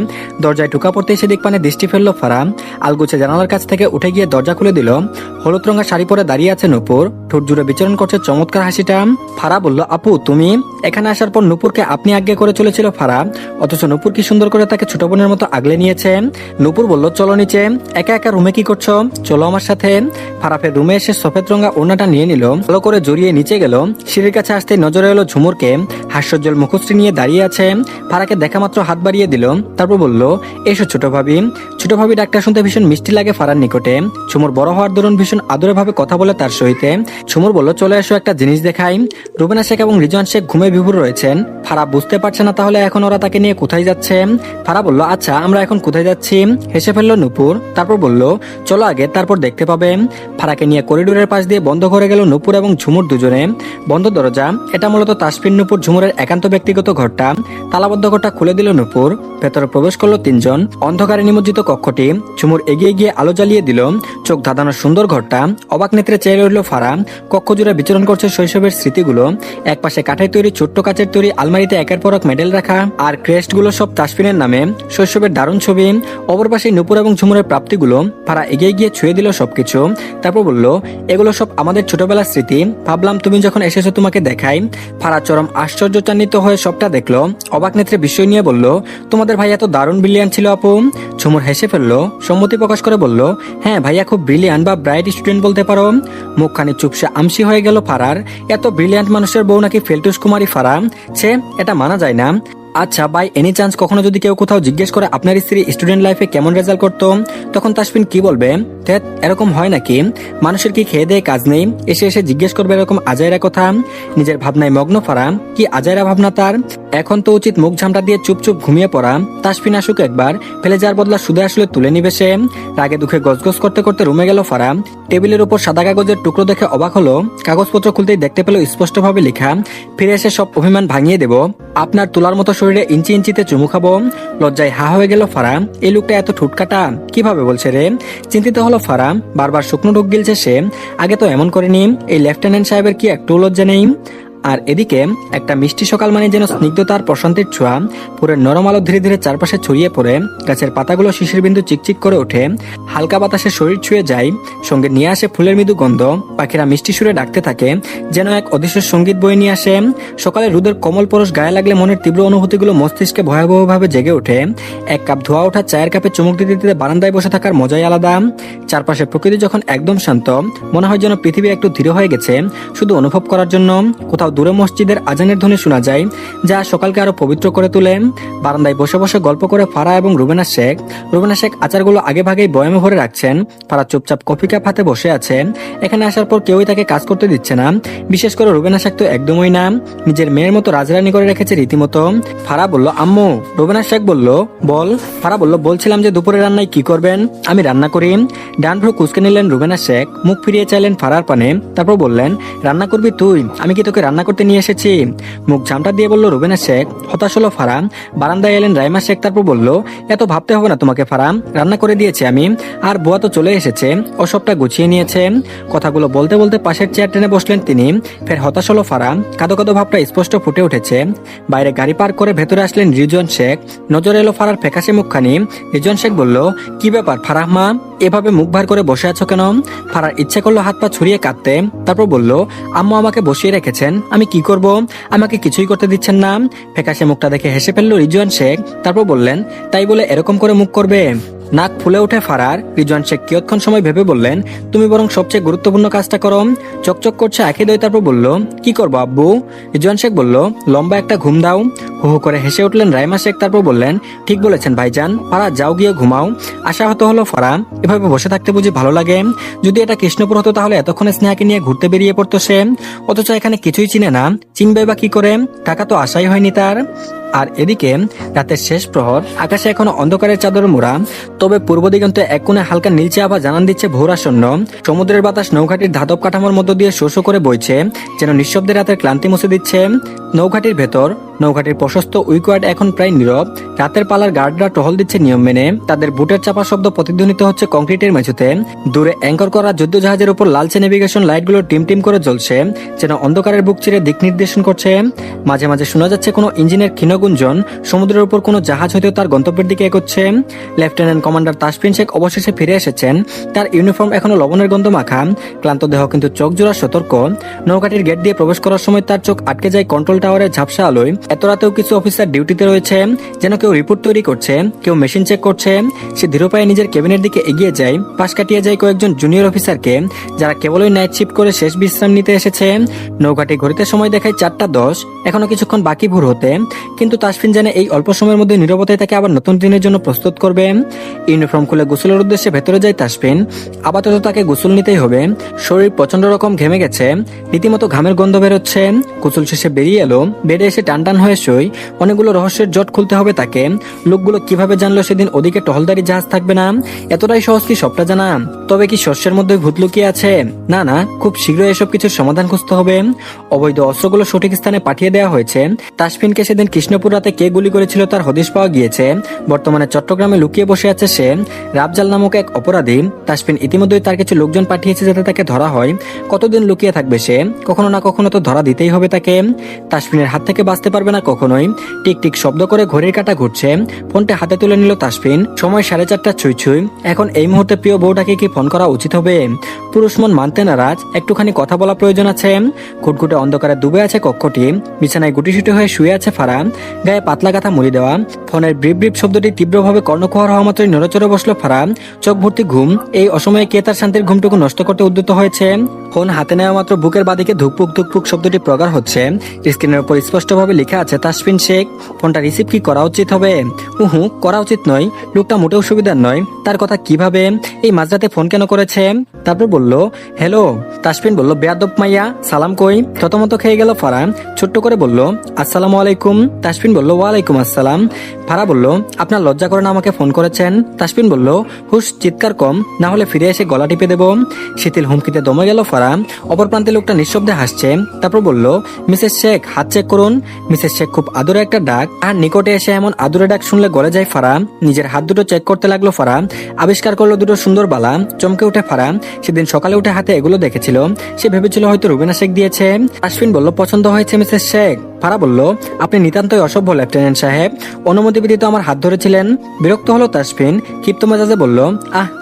দরজায় ঢুকা পড়তেই সেদিক পানে দৃষ্টি ফেললো ফারা। আলগুছে জানালার কাছ থেকে উঠে গিয়ে দরজা খুলে দিল। হলুদ রঙা শাড়ি পরে দাঁড়িয়ে আছে নূপুর, ঠোঁট জুড়ে বিচরণ করছে চমৎকার হাসিটা। ফারা বলল, আপু তুমি এখানে আসার পর নূপুরকে আপনি আজ্ঞা করে চলেছিল ফারা, অথচ নূপুর কি সুন্দর করে তাকে ছোট বোনের মতো আগলে নিয়েছে। নূপুর বলল, চলো নিচে। একা একা রুমে কি করছো, চলো আমার সাথে। ফারা ফের রুমে এসে সফেদ রঙা ওড়নাটা নিয়ে নিল, ভালো করে জড়িয়ে নিচে গেল। সিঁড়ির কাছে আসতে নজরে এলো ঝুমুরকে হাস্যজ্জ্বল মুখশ্রী নিয়ে দাঁড়িয়ে আছে। ফারাকে দেখা মাত্র হাত বাড়িয়ে দিল, তারপর বলল, এসো ছোট ভাবি। ছোট ভাবি ডাকটা শুনতে ভীষণ মিষ্টি লাগে ফারার নিকটে। ঝুমুর বড় হওয়ার দরুন ভীষণ আদরে ভাবে কথা বলে তার সহিতে। ঝুমুর বলল, চলে এসো, একটা জিনিস দেখাই। রুবেনা শেখ এবং রিজওয়ান শেখ ঘুমে বিভোর রয়েছেন। ফারা বুঝতে পারছে না তাহলে এখন ওরা তাকে নিয়ে কোথায় যাচ্ছে। ফারা বলল, আচ্ছা আমরা এখন কোথায় যাচ্ছি। হেসে ফেললো নূপুর, তারপর বলল, চলো আগে, তারপর দেখতে পাবে। ফারাকে নিয়ে করিডোরের পাশ দিয়ে বন্ধ ঘরে গেল নূপুর এবং ঝুমুর দুজনে। বন্ধ দরজা, এটা মূলত তাসফিন নূপুর ঝুমুরের একান্ত ব্যক্তিগত ঘরটা। তালাবদ্ধ ঘরটা খুলে দিল নূপুর, ভেতরে প্রবেশ করলো তিনজন। অন্ধকারে নিমজ্জিত কক্ষটি। ঝুমুর এগিয়ে গিয়ে আলো জ্বালিয়ে দিল। চোখ ধাঁধানো সুন্দর ঘরটা। অবাক নেত্রে চেয়ে রইল ফারা। কক্ষ জুড়ে বিচরণ করছে শৈশবের স্মৃতিগুলো। একপাশে কাঠের তৈরি, ছোট্ট কাচের তৈরি আলমারিতে একের পর এক মেডেল রাখা, আর ক্রেস্ট গুলো সব তাসফিনের নামে, শৈশবের দারুণ ছবি। অপর পাশে নূপুর এবং ঝুমুরের প্রাপ্তিগুলো। ফারা এগিয়ে গিয়ে ছুঁয়ে দিল সবকিছু, তারপর বলল, এগুলো সব আমাদের ছোটবেলার স্মৃতি। ভাবলাম তুমি যখন এসেছো তোমাকে দেখাই। ফারা চরম আশ্চর্যচান্বিত হয়ে সবটা দেখলো। অবাক নেত্রে বিস্ময় নিয়ে বলল, তোমাদের ভাইয়া তো দারুণ ব্রিলিয়ান্ট ছিল আপু। ঝুমুর হেসে ফেললো, সম্মতি প্রকাশ করে বলল, হ্যাঁ ভাইয়া খুব ব্রিলিয়ান্ট বা ব্রাইট স্টুডেন্ট বলতে পারো। মুখখানি চুপসে আমসি হয়ে গেল ফারার। এত ব্রিলিয়ান্ট মানুষের বউ নাকি ফেলটুস কুমারী ফারা, ছে এটা মানা যায় না। আচ্ছা বাই এনি চান্স কখনো যদি কেউ কোথাও জিজ্ঞেস করে আপনার স্ত্রী স্টুডেন্ট লাইফে কেমন রেজাল্ট করতো, তখন তাসফিন কি বলবে? এরকম হয় নাকি? মানুষের কি খেয়ে দেয়ে কাজ নেই, এসে এসে জিজ্ঞেস করবে এরকম আজাইরা কথা? নিজের ভাবনায় মগ্ন ফারা, কি আজাইরা ভাবনা তার। এখন তো উচিত মুখ ঝামটা দিয়ে চুপচুপ ঘুমিয়ে পড়া। তাসফিন আসুক একবার, ফেলে যাওয়ার বদলা সুদে আসলে তুলে নিবে সে। রাগে দুঃখে গজগজ করতে করতে রুমে গেল ফারা। টেবিলের উপর সাদা কাগজের টুকরো দেখে অবাক হলো। কাগজপত্র খুলতেই দেখতে পেল স্পষ্টভাবে লেখা, ফিরে এসে সব অভিমান ভাঙিয়ে দেব, আপনার তুলার মতো শরীরে ইঞ্চি ইঞ্চিতে চুমু খাবো। লজ্জায় হা হয়ে গেল ফারা। এই লোকটা এত ঠুটকাটা কিভাবে বলছে রে? চিন্তিত হলো ফারা, বারবার শুকনো ঢোক গিলছে সে। আগে তো এমন করেনি। এই লেফটেন্যান্ট সাহেবের কি একটু লজ্জা নেই? আর এদিকে একটা মিষ্টি সকাল মানে যেন স্নিগ্ধতার প্রশান্তির ছোঁয়া। পুরো নরম আলো ধীরে ধীরে চারপাশে ছড়িয়ে পড়ে। গাছের পাতাগুলো শিশির বিন্দু চিকচিক করে ওঠে। হালকা বাতাসে শরীর ছুঁয়ে যায়। সঙ্গে নিয়ে আসে ফুলের মৃদু গন্ধ। পাখিরা মিষ্টি সুরে ডাকতে থাকে, যেন এক অদৃশ্য সঙ্গীত বয়ে নিয়ে আসে। সকালে রোদের কোমল পরশ গায়ে লাগলে মনের তীব্র অনুভূতিগুলো মস্তিষ্কে ভয়াবহভাবে জেগে ওঠে। এক কাপ ধোয়া ওঠা চায়ের কাপে চুমুক দিতে দিতে বারান্দায় বসে থাকার মজাই আলাদা। চারপাশে প্রকৃতি যখন একদম শান্ত, মনে হয় যেন পৃথিবী একটু ধীর হয়ে গেছে শুধু অনুভব করার জন্য। কোথাও দূরে মসজিদের আজানের ধ্বনি শোনা যায়, যা সকালকে আরো পবিত্র করে তোলে। বারান্দায় বসে বসে গল্প করে ফারা এবং রুবেনা শেখ। রুবেনা শেখ আচারগুলো আগে ভাগেই বয়ামে ভরে রাখছেন। ফারা চুপচাপ কফি কাপ হাতে বসে আছে। এখানে আসার পর কেউই তাকে কাজ করতে দিচ্ছে না, বিশেষ করে রুবেনা শেখ তো একদমই না। নিজের মেয়ের মতো রাজরানি করে রেখেছে রীতিমতো। ফারা বলল, আম্মু। রুবেনা শেখ বলল, বল। ফারা বলল, বলছিলাম যে দুপুরে রান্নায় কি করবেন? আমি রান্না করি। ডান ভ্রু কুচকে নিলেন রুবেনা শেখ, মুখ ফিরিয়ে চাইলেন ফারার পানে, তারপর বললেন, রান্না করবি তুই? আমি কি তোকে রান্না করতে নিয়ে এসেছি? মুখ ঝামটা দিয়ে বলল রুবেনা শেখ। হতাশ হলো ফারা। বারান্দায় এলেন রাইমা শেখ, তারপর বলল, এত ভাবতে হবে না তোমাকে ফারা, রান্না করে দিয়েছি আমি। আর বুয়া তো চলে এসেছে, ও সবটা গুছিয়ে নিয়েছে। কথাগুলো বলতে বলতে পাশের চেয়ার টেনে বসলেন তিনি। ফের হতাশ হলো ফারা। কাদো কাদো ভাবটা স্পষ্ট ফুটে উঠেছে। বাইরে গাড়ি পার্ক করে ভেতরে আসলেন রিজওয়ান শেখ। নজরে এলো ফারার ফ্যাকাশে মুখখানি। রিজওয়ান শেখ বলল, কি ব্যাপার ফারাহ মা, এভাবে মুখ ভার করে বসে আছো কেন? ফারার ইচ্ছে করলো হাত পা ছড়িয়ে কাঁদতে। তারপর বলল, আম্মু আমাকে বসিয়ে রেখেছেন, আমি কি করব? আমাকে কিছুই করতে দিচ্ছেন না। ফ্যাকাশে মুখটা দেখে হেসে ফেললো রিজওয়ান শেখ। তারপর বললেন, তাই বলে এরকম করে মুখ করবে? নাক ফুলে ওঠে ফারার। রিজওয়ান শেখ কিয়ৎক্ষণ সময় ভেবে বললেন, তুমি বরং সবচেয়ে গুরুত্বপূর্ণ কাজটা করো। চকচক করছে আঁখি দই। তারপর বলল, কি করবো আব্বু? রিজওয়ান শেখ বলল, লম্বা একটা ঘুম দাও। হু হু করে হেসে উঠলেন রাইমা শেখ। তারপর বললেন, ঠিক বলেছেন ভাইজান, ফারা যাও গিয়ে ঘুমাও। আশাহত হলো ফারা। এভাবে বসে থাকতে বুঝি ভালো লাগে? যদি এটা কৃষ্ণপুর হতো তাহলে এতক্ষণে স্নেহাকে নিয়ে ঘুরতে বেরিয়ে পড়তো সে। অথচ এখানে কিছুই চিনে না, চিনবে বা কি করে? টাকা তো আশাই হয়নি তার। আর এদিকে রাতের শেষ প্রহর, আকাশে এখনো অন্ধকারের চাদর মোড়া। তবে পূর্ব দিগন্তে এক কোণে হালকা নীলচে আভা জানান দিচ্ছে ভোরাসন্ন। সমুদ্রের বাতাস নৌঘাটির ধাতব কাঠামোর মধ্য দিয়ে শো শো করে বইছে, যেন নিঃশব্দে রাতের ক্লান্তি মুছে দিচ্ছে। নৌঘাটির ভেতর, নৌঘাটির প্রশস্ত উইকওয়ার্ড এখন প্রায় নীরব। রাতের পালার গার্ডরা টহল দিচ্ছে নিয়ম মেনে। তাদের বুটের চাপা শব্দ প্রতিধ্বনিত হচ্ছে কংক্রিটের মেঝেতে। দূরে অ্যাঙ্কর করা যুদ্ধ জাহাজের উপর লালচে নেভিগেশন লাইটগুলো টিম টিম করে জ্বলছে, যেন অন্ধকারের বুক চিরে দিক নির্দেশন করছে। মাঝে মাঝে শোনা যাচ্ছে কোনো ইঞ্জিনের ক্ষীণ গুঞ্জন সমুদ্রের উপর কোনো জাহাজ হয়তো তার গন্তব্যের দিকে এগোচ্ছে। লেফটেন্যান্ট কমান্ডার তাসফিন শেখ অবশেষে ফিরে এসেছেন। তার ইউনিফর্ম এখনো লবণের গন্ধ মাখা, ক্লান্ত দেহ কিন্তু চোখ জোড়া সতর্ক। নৌকাটির গেট দিয়ে প্রবেশ করার সময় তার চোখ আটকে যায় কন্ট্রোল টাওয়ারের ঝাপসা আলোয়। এত রাতেও কিছু অফিসার ডিউটিতে রয়েছে, যেন কেউ রিপোর্ট তৈরি করছে, কেউ মেশিন চেক করছে। সে ধীর পায়ে নিজের কেবিনের দিকে এগিয়ে যায়, পাশ কাটিয়ে যায় কয়েকজন জুনিয়র অফিসারকে, যারা কেবলই নাইট শিফট করে শেষ বিশ্রাম নিতে এসেছে। নৌকাটি ঘড়িতে সময় দেখায় 4:10, এখনো কিছুক্ষণ বাকি ভোর হতে। কিন্তু তাসফিন জানে এই অল্প সময়ের মধ্যে নীরবতায় তাকে আবার নতুন দিনের জন্য প্রস্তুত করবে। ইউনিফর্ম খুলে গোসলের উদ্দেশ্যে ভেতরে যায় তাসফিন। আপাতত তাকে গোসল নিতেই হবে। শরীর প্রচন্ড রকম ঘেমে গেছে, রীতিমতো ঘামের গন্ধ বেরোচ্ছে। গোসল শেষে বেরিয়ে এলো, বেডে এসে টান টান হয়ে শোয়। অনেকগুলো রহস্যের জট খুলতে হবে তাকে। লোকগুলো কিভাবে জানলো সেদিন ওদিকে টহলদারি জাহাজ থাকবে না? এতটাই সহজ কি সবটা জানা? তবে কি শস্যের মধ্যে ভূত লুকিয়ে আছে? না, খুব শীঘ্রই এসব কিছুর সমাধান খুঁজতে হবে। অবৈধ অস্ত্রগুলো সঠিক স্থানে পাঠিয়ে দেওয়া হয়েছে। তাসফিনকে সেদিন কৃষ্ণপুর রাতে কে গুলি করেছিল তার হদিশ পাওয়া গিয়েছে। বর্তমানে চট্টগ্রামে লুকিয়ে বসে আছে সে, রাবজাল নামক এক অপরাধী। তাসফিন ইতিমধ্যেই তার কিছু লোকজন পাঠিয়েছে যাতে তাকে ধরা হয়। কতদিন লুকিয়ে থাকবে সে? কখনো না কখনো তো ধরা দিতেই হবে তাকে। তাসফিনের হাত থেকে বাঁচতে পারবে না কখনোই। টিক টিক শব্দ করে ঘড়ির কাঁটা ঘুরছে। ফোনটা হাতে তুলে নিল তাসফিন। সময় 4:30 ছুঁই ছুঁই। এখন এই মুহূর্তে প্রিয় বউটাকে কি ফোন করা উচিত হবে? পুরুষ মন মানতে নারাজ, একটুখানি কথা বলা প্রয়োজন আছে। ঘুটঘুটে অন্ধকারে ডুবে আছে কক্ষটি। বিছানায় গুটিসুটি হয়ে শুয়ে আছে ফারা, গায়ে পাতলা গাথা মুড়ি দেওয়া। ফোনের ব্রিপ ব্রিপ শব্দটি তীব্রভাবে কর্ণকুহর হওয়া মাত্রই নড়েচড়ে বসলো ফারা। চোখ ভর্তি ঘুম। এই অসময়ে কে তার শান্তির ঘুমটুকু নষ্ট করতে উদ্যত হয়েছে? ফোন হাতে নেওয়া মাত্র বুকের বাদিকে ধুকপুক ধুকপুক শব্দটি প্রগাঢ় হচ্ছে। স্ক্রিনের উপর স্পষ্টভাবে লেখা আছে তাসফিন শেখ। ফোনটা রিসিভ কি করা উচিত হবে? করা উচিত নয়। লোকটা মোটেও সুবিধার নয়। তার কথা কিভাবে? এই মাঝরাতে ফোন কেন করেছে? তারপর বলল, হ্যালো। তাসফিন বলল, বেয়াদব মাইয়া, সালাম কই? থতমত খেয়ে গেল ফারা। ছোট্ট করে বলল, আসসালামু আলাইকুম। তাসফিন বলল, ওয়ালাইকুম আসসালাম। ফারা বলল, আপনার লজ্জা করে না আমাকে ফোন করেছেন? তাসফিন বলল, হুশ, চিৎকার কম, না হলে ফিরে এসে গলা টিপে দেব। শীতল হুমকিতে দমে গেল ফারা। অপর প্রান্তে লোকটা নিঃশব্দে হাসছে। তারপর বলল, মিসেস শেখ, হাত চেক করুন। মিসেস শেখ খুব আদরে একটা ডাক, আর নিকটে এসে এমন আদুরে ডাক শুনলে গলে যায় ফারা। নিজের হাত দুটো চেক করতে লাগলো ফারা। আবিষ্কার করলো দুটো সুন্দর বালা। চমকে উঠে ফারা। সেদিন সকালে উঠে হাতে এগুলো দেখেছিল। সে ভেবেছিল হয়তো রুবিনা শেখ দিয়েছে। তাসফিন বলল, পছন্দ হয়েছে মিসেস শেখ। ফারা বলল, আপনি নিতান্তই অসভ্য লেফটেন্যান্ট সাহেব। অনুমতি ব্যতীত আমার হাত ধরেছিলেন। বিরক্ত হলো তাসফিন। ক্ষিপ্ত মেজাজে বলল,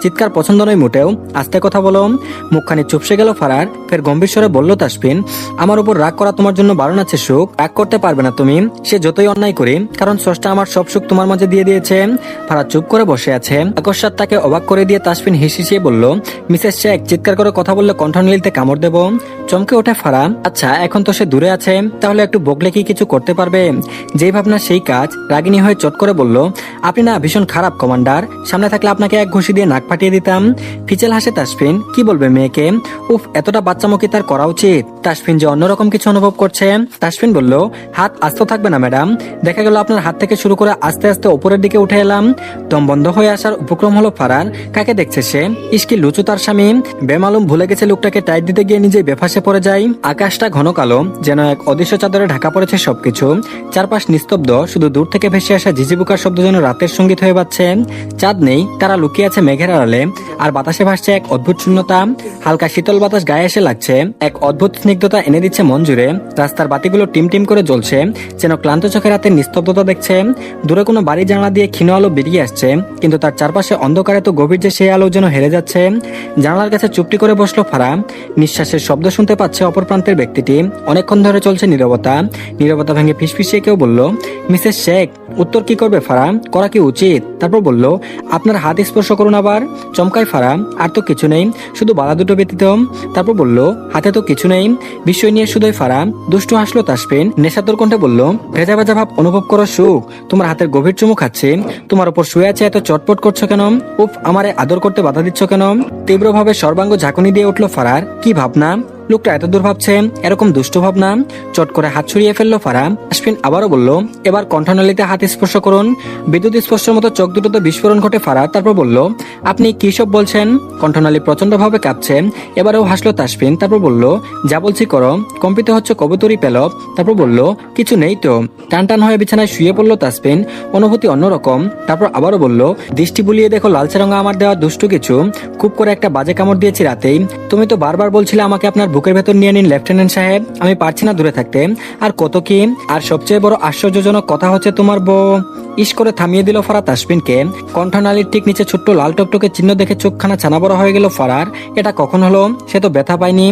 চিৎকার পছন্দ নয় মোটেও, আস্তে কথা বলো। মুখখানি চুপসে গেল ফারার। ফের গম্ভীর স্বরে বলল তাসফিন, আমার উপর রাগ করা তোমার জন্য বারণ আছে সুখ। রাগ করতে পারবে না তুমি, সে যতই অন্যায় করি, কারণ স্রষ্টা আমার সব সুখ তোমার মাঝে দিয়ে দিয়েছে। ফারা চুপ করে বসে আছে। আকস্মাৎ তাকে অবাক করে দিয়ে তাসফিন হিসিয়ে বলল, মিসেস শেখ, চিৎকার করে কথা বললে কণ্ঠনীলিতে কামড় দেব। চমকে ওঠে ফারা। আচ্ছা, এখন তো সে দূরে আছে, তাহলে একটু বকলে কি কিছু করতে পারবে? যেই ভাবনা সেই কাজ। রাগিনী হয়ে চট করে বলল, আপনি না ভীষণ খারাপ কমান্ডার। সামনে থাকলে আপনাকে এক ঘুষি দিয়ে নাক ফাটিয়ে দিতাম। ফিচেল হাসে তাসফিন। কি বলবে মেয়েকে? এতটা বাচ্চামুখী তার করা উচিত। তাসফিন যে অন্যরকম কিছু অনুভব করছে। তাসফিন বলল, হাত আস্ত থাকবে না ম্যাডাম। দেখা গেল আপনার হাত থেকে শুরু করে আস্তে আস্তে উপরের দিকে উঠে এলাম। দম বন্ধ হয়ে আসার উপক্রম হলো ফারার। কাকে দেখছে সে? ইস্কি লুচু তার স্বামী। বেমালুম ভুলে গেছে লোকটাকে টাইট দিতে গিয়ে নিজে বেফাসে পড়ে যায়। আকাশটা ঘন কালো, যেন এক অদৃশ্য চাদরে ঢাকা পড়েছে সবকিছু। চারপাশ নিস্তব্ধ, শুধু দূর থেকে ভেসে আসা ঝিঝিপোকার শব্দ যেন রাতের সঙ্গীত হয়ে বাজছে। চাঁদ নেই, তারা লুকিয়ে আছে মেঘের আড়ালে। আর বাতাসে ভাসছে এক অদ্ভুত শূন্যতা। হালকা শীতল বাতাস গায়ে এসে লাগছে। এক অদ্ভুত স্নিগ্ধতা এনে দিচ্ছে মন জুড়ে। রাস্তার বাতিগুলো টিম টিম করে জ্বলছে, যেন ক্লান্ত চোখে রাতের নিস্তব্ধতা দেখছে। দূরে কোনো বাড়ি জানালা দিয়ে ক্ষীণ আলো বেরিয়ে আসছে, কিন্তু তার চারপাশে অন্ধকারে তো গভীর যে সেই আলো যেন হেরে যাচ্ছে। জানালার কাছে চুপটি করে বসলো ফারা। নিঃশ্বাসের শব্দ শুনতে পাচ্ছে অপর প্রান্তের ব্যক্তিটি। অনেকক্ষণ ধরে চলছে নীরবতা। নীরবতা ভেঙে ফিসফিসিয়ে কেউ বলল, মিসেস শেখ। উত্তর কি করবে ফারা? করা কি উচিত? তারপর বলল, আপনার হাত স্পর্শ করুন আবার। চমকায় ফারা। আর তো কিছু নেই, শুধু বালা দুটো ব্যতীত। তারপর বলল, হাতে তো কিছু নেই। বিস্ময় নিয়ে শুধুই ফারা। দুষ্টু হাসলো তাসফিন। নেশাতুর কণ্ঠে বলল, ভেজা ভেজা ভাব অনুভব করো সুখ। তোমার হাতের গভীর চুমু খাচ্ছে। তোমার উপর শুয়ে আছে, এত চটপট করছো কেন? আমারে আদর করতে বাধা দিচ্ছ কেন? তীব্রভাবে সর্বাঙ্গ ঝাঁকুনি দিয়ে উঠলো ফারার। কি ভাবনা? লোকটা এত দূর ভাবছে, এরকম দুষ্ট ভাবনা। চট করে হাত ছড়িয়ে ফেললো ফারা। তাসফিন আবারও বলল, এবার কণ্ঠনালীতে হাত স্পর্শ করুন। বিদ্যুৎ স্পর্শের মতো চোখ দুটোতে বিস্ফোরণ ঘটে ফারা। তারপর বলল, আপনি কি সব বলছেন? কণ্ঠনালী প্রচন্ড ভাবে কাঁপছে। এবারেও হাসলো তাসফিন। তারপর বলল, যা বলছি করো। কম্পিত হচ্ছে কবুতরি পেলব। তারপর বলল, কিছু নেই তো। টান টান হয়ে বিছানায় শুয়ে পড়লো তাসফিন। অনুভূতি অন্যরকম। তারপর আবারও বলল, দৃষ্টি বুলিয়ে দেখো লালচে রঙা আমার দেওয়া দুষ্টু কিছু। খুব করে একটা বাজে কামড় দিয়েছি রাতেই। তুমি তো বারবার বলছিলে আমাকে আপনার বুকের ভেতর নিয়ে নিন লেফটেন্যান্ট সাহেব, আমি পারছি না দূরে থাকতে। আর কত কি, আর সবচেয়ে বড় আশ্চর্যজনক কথা হচ্ছে তোমার বউ। ইস করে থামিয়ে দিল ফারা তাসফিনকে। কণ্ঠনালীর ঠিক নিচে ছোট্ট লাল টকটকে চিহ্ন দেখে চোখখানা ছানা বড় হয়ে গেল ফারার। এটা কখন হলো? সে তো ব্যথা পায়নি।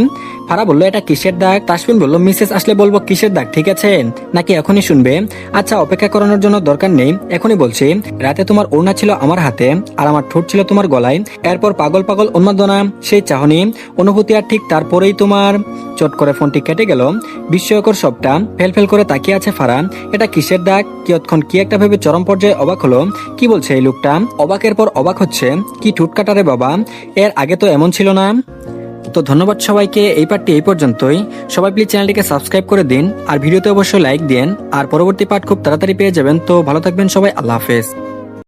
ফারা বলল, এটা কিসের দাগ? তাসফিন বলল, মিসেস আসলে বলবো কিসের দাগ, ঠিক আছে? নাকি এখনই শুনবে? আচ্ছা, অপেক্ষা করানোর জন্য দরকার নেই, এখনই বলছি। রাতে তোমার ওড়না ছিল আমার হাতে, আর আমার ঠোঁট ছিল তোমার গলায়। এরপর পাগল পাগল উন্মাদনা, সেই চাহনি, অনুভূতি, আর ঠিক তারপরেই তোমার। চট করে ফোনটি কেটে গেল। বিস্ময়কর সবটা ফেল ফেল করে তাকিয়ে আছে ফারা। এটা কিসের দাগ? কিয়ৎক্ষণ কি একটা ভেবে চরম পর্যায়ে অবাক হলো। কি বলছে এই লোকটা? অবাকের পর অবাক হচ্ছে। কি ঠোঁট কাটারে বাবা, এর আগে তো এমন ছিল না। তো ধন্যবাদ সবাইকে, এই পার্টটি এই পর্যন্তই। সবাই প্লিজ চ্যানেলটিকে সাবস্ক্রাইব করে দিন, আর ভিডিওতে অবশ্যই লাইক দিন। আর পরবর্তী পার্ট খুব তাড়াতাড়ি পেয়ে যাবেন। তো ভালো থাকবেন সবাই, আল্লাহ হাফেজ।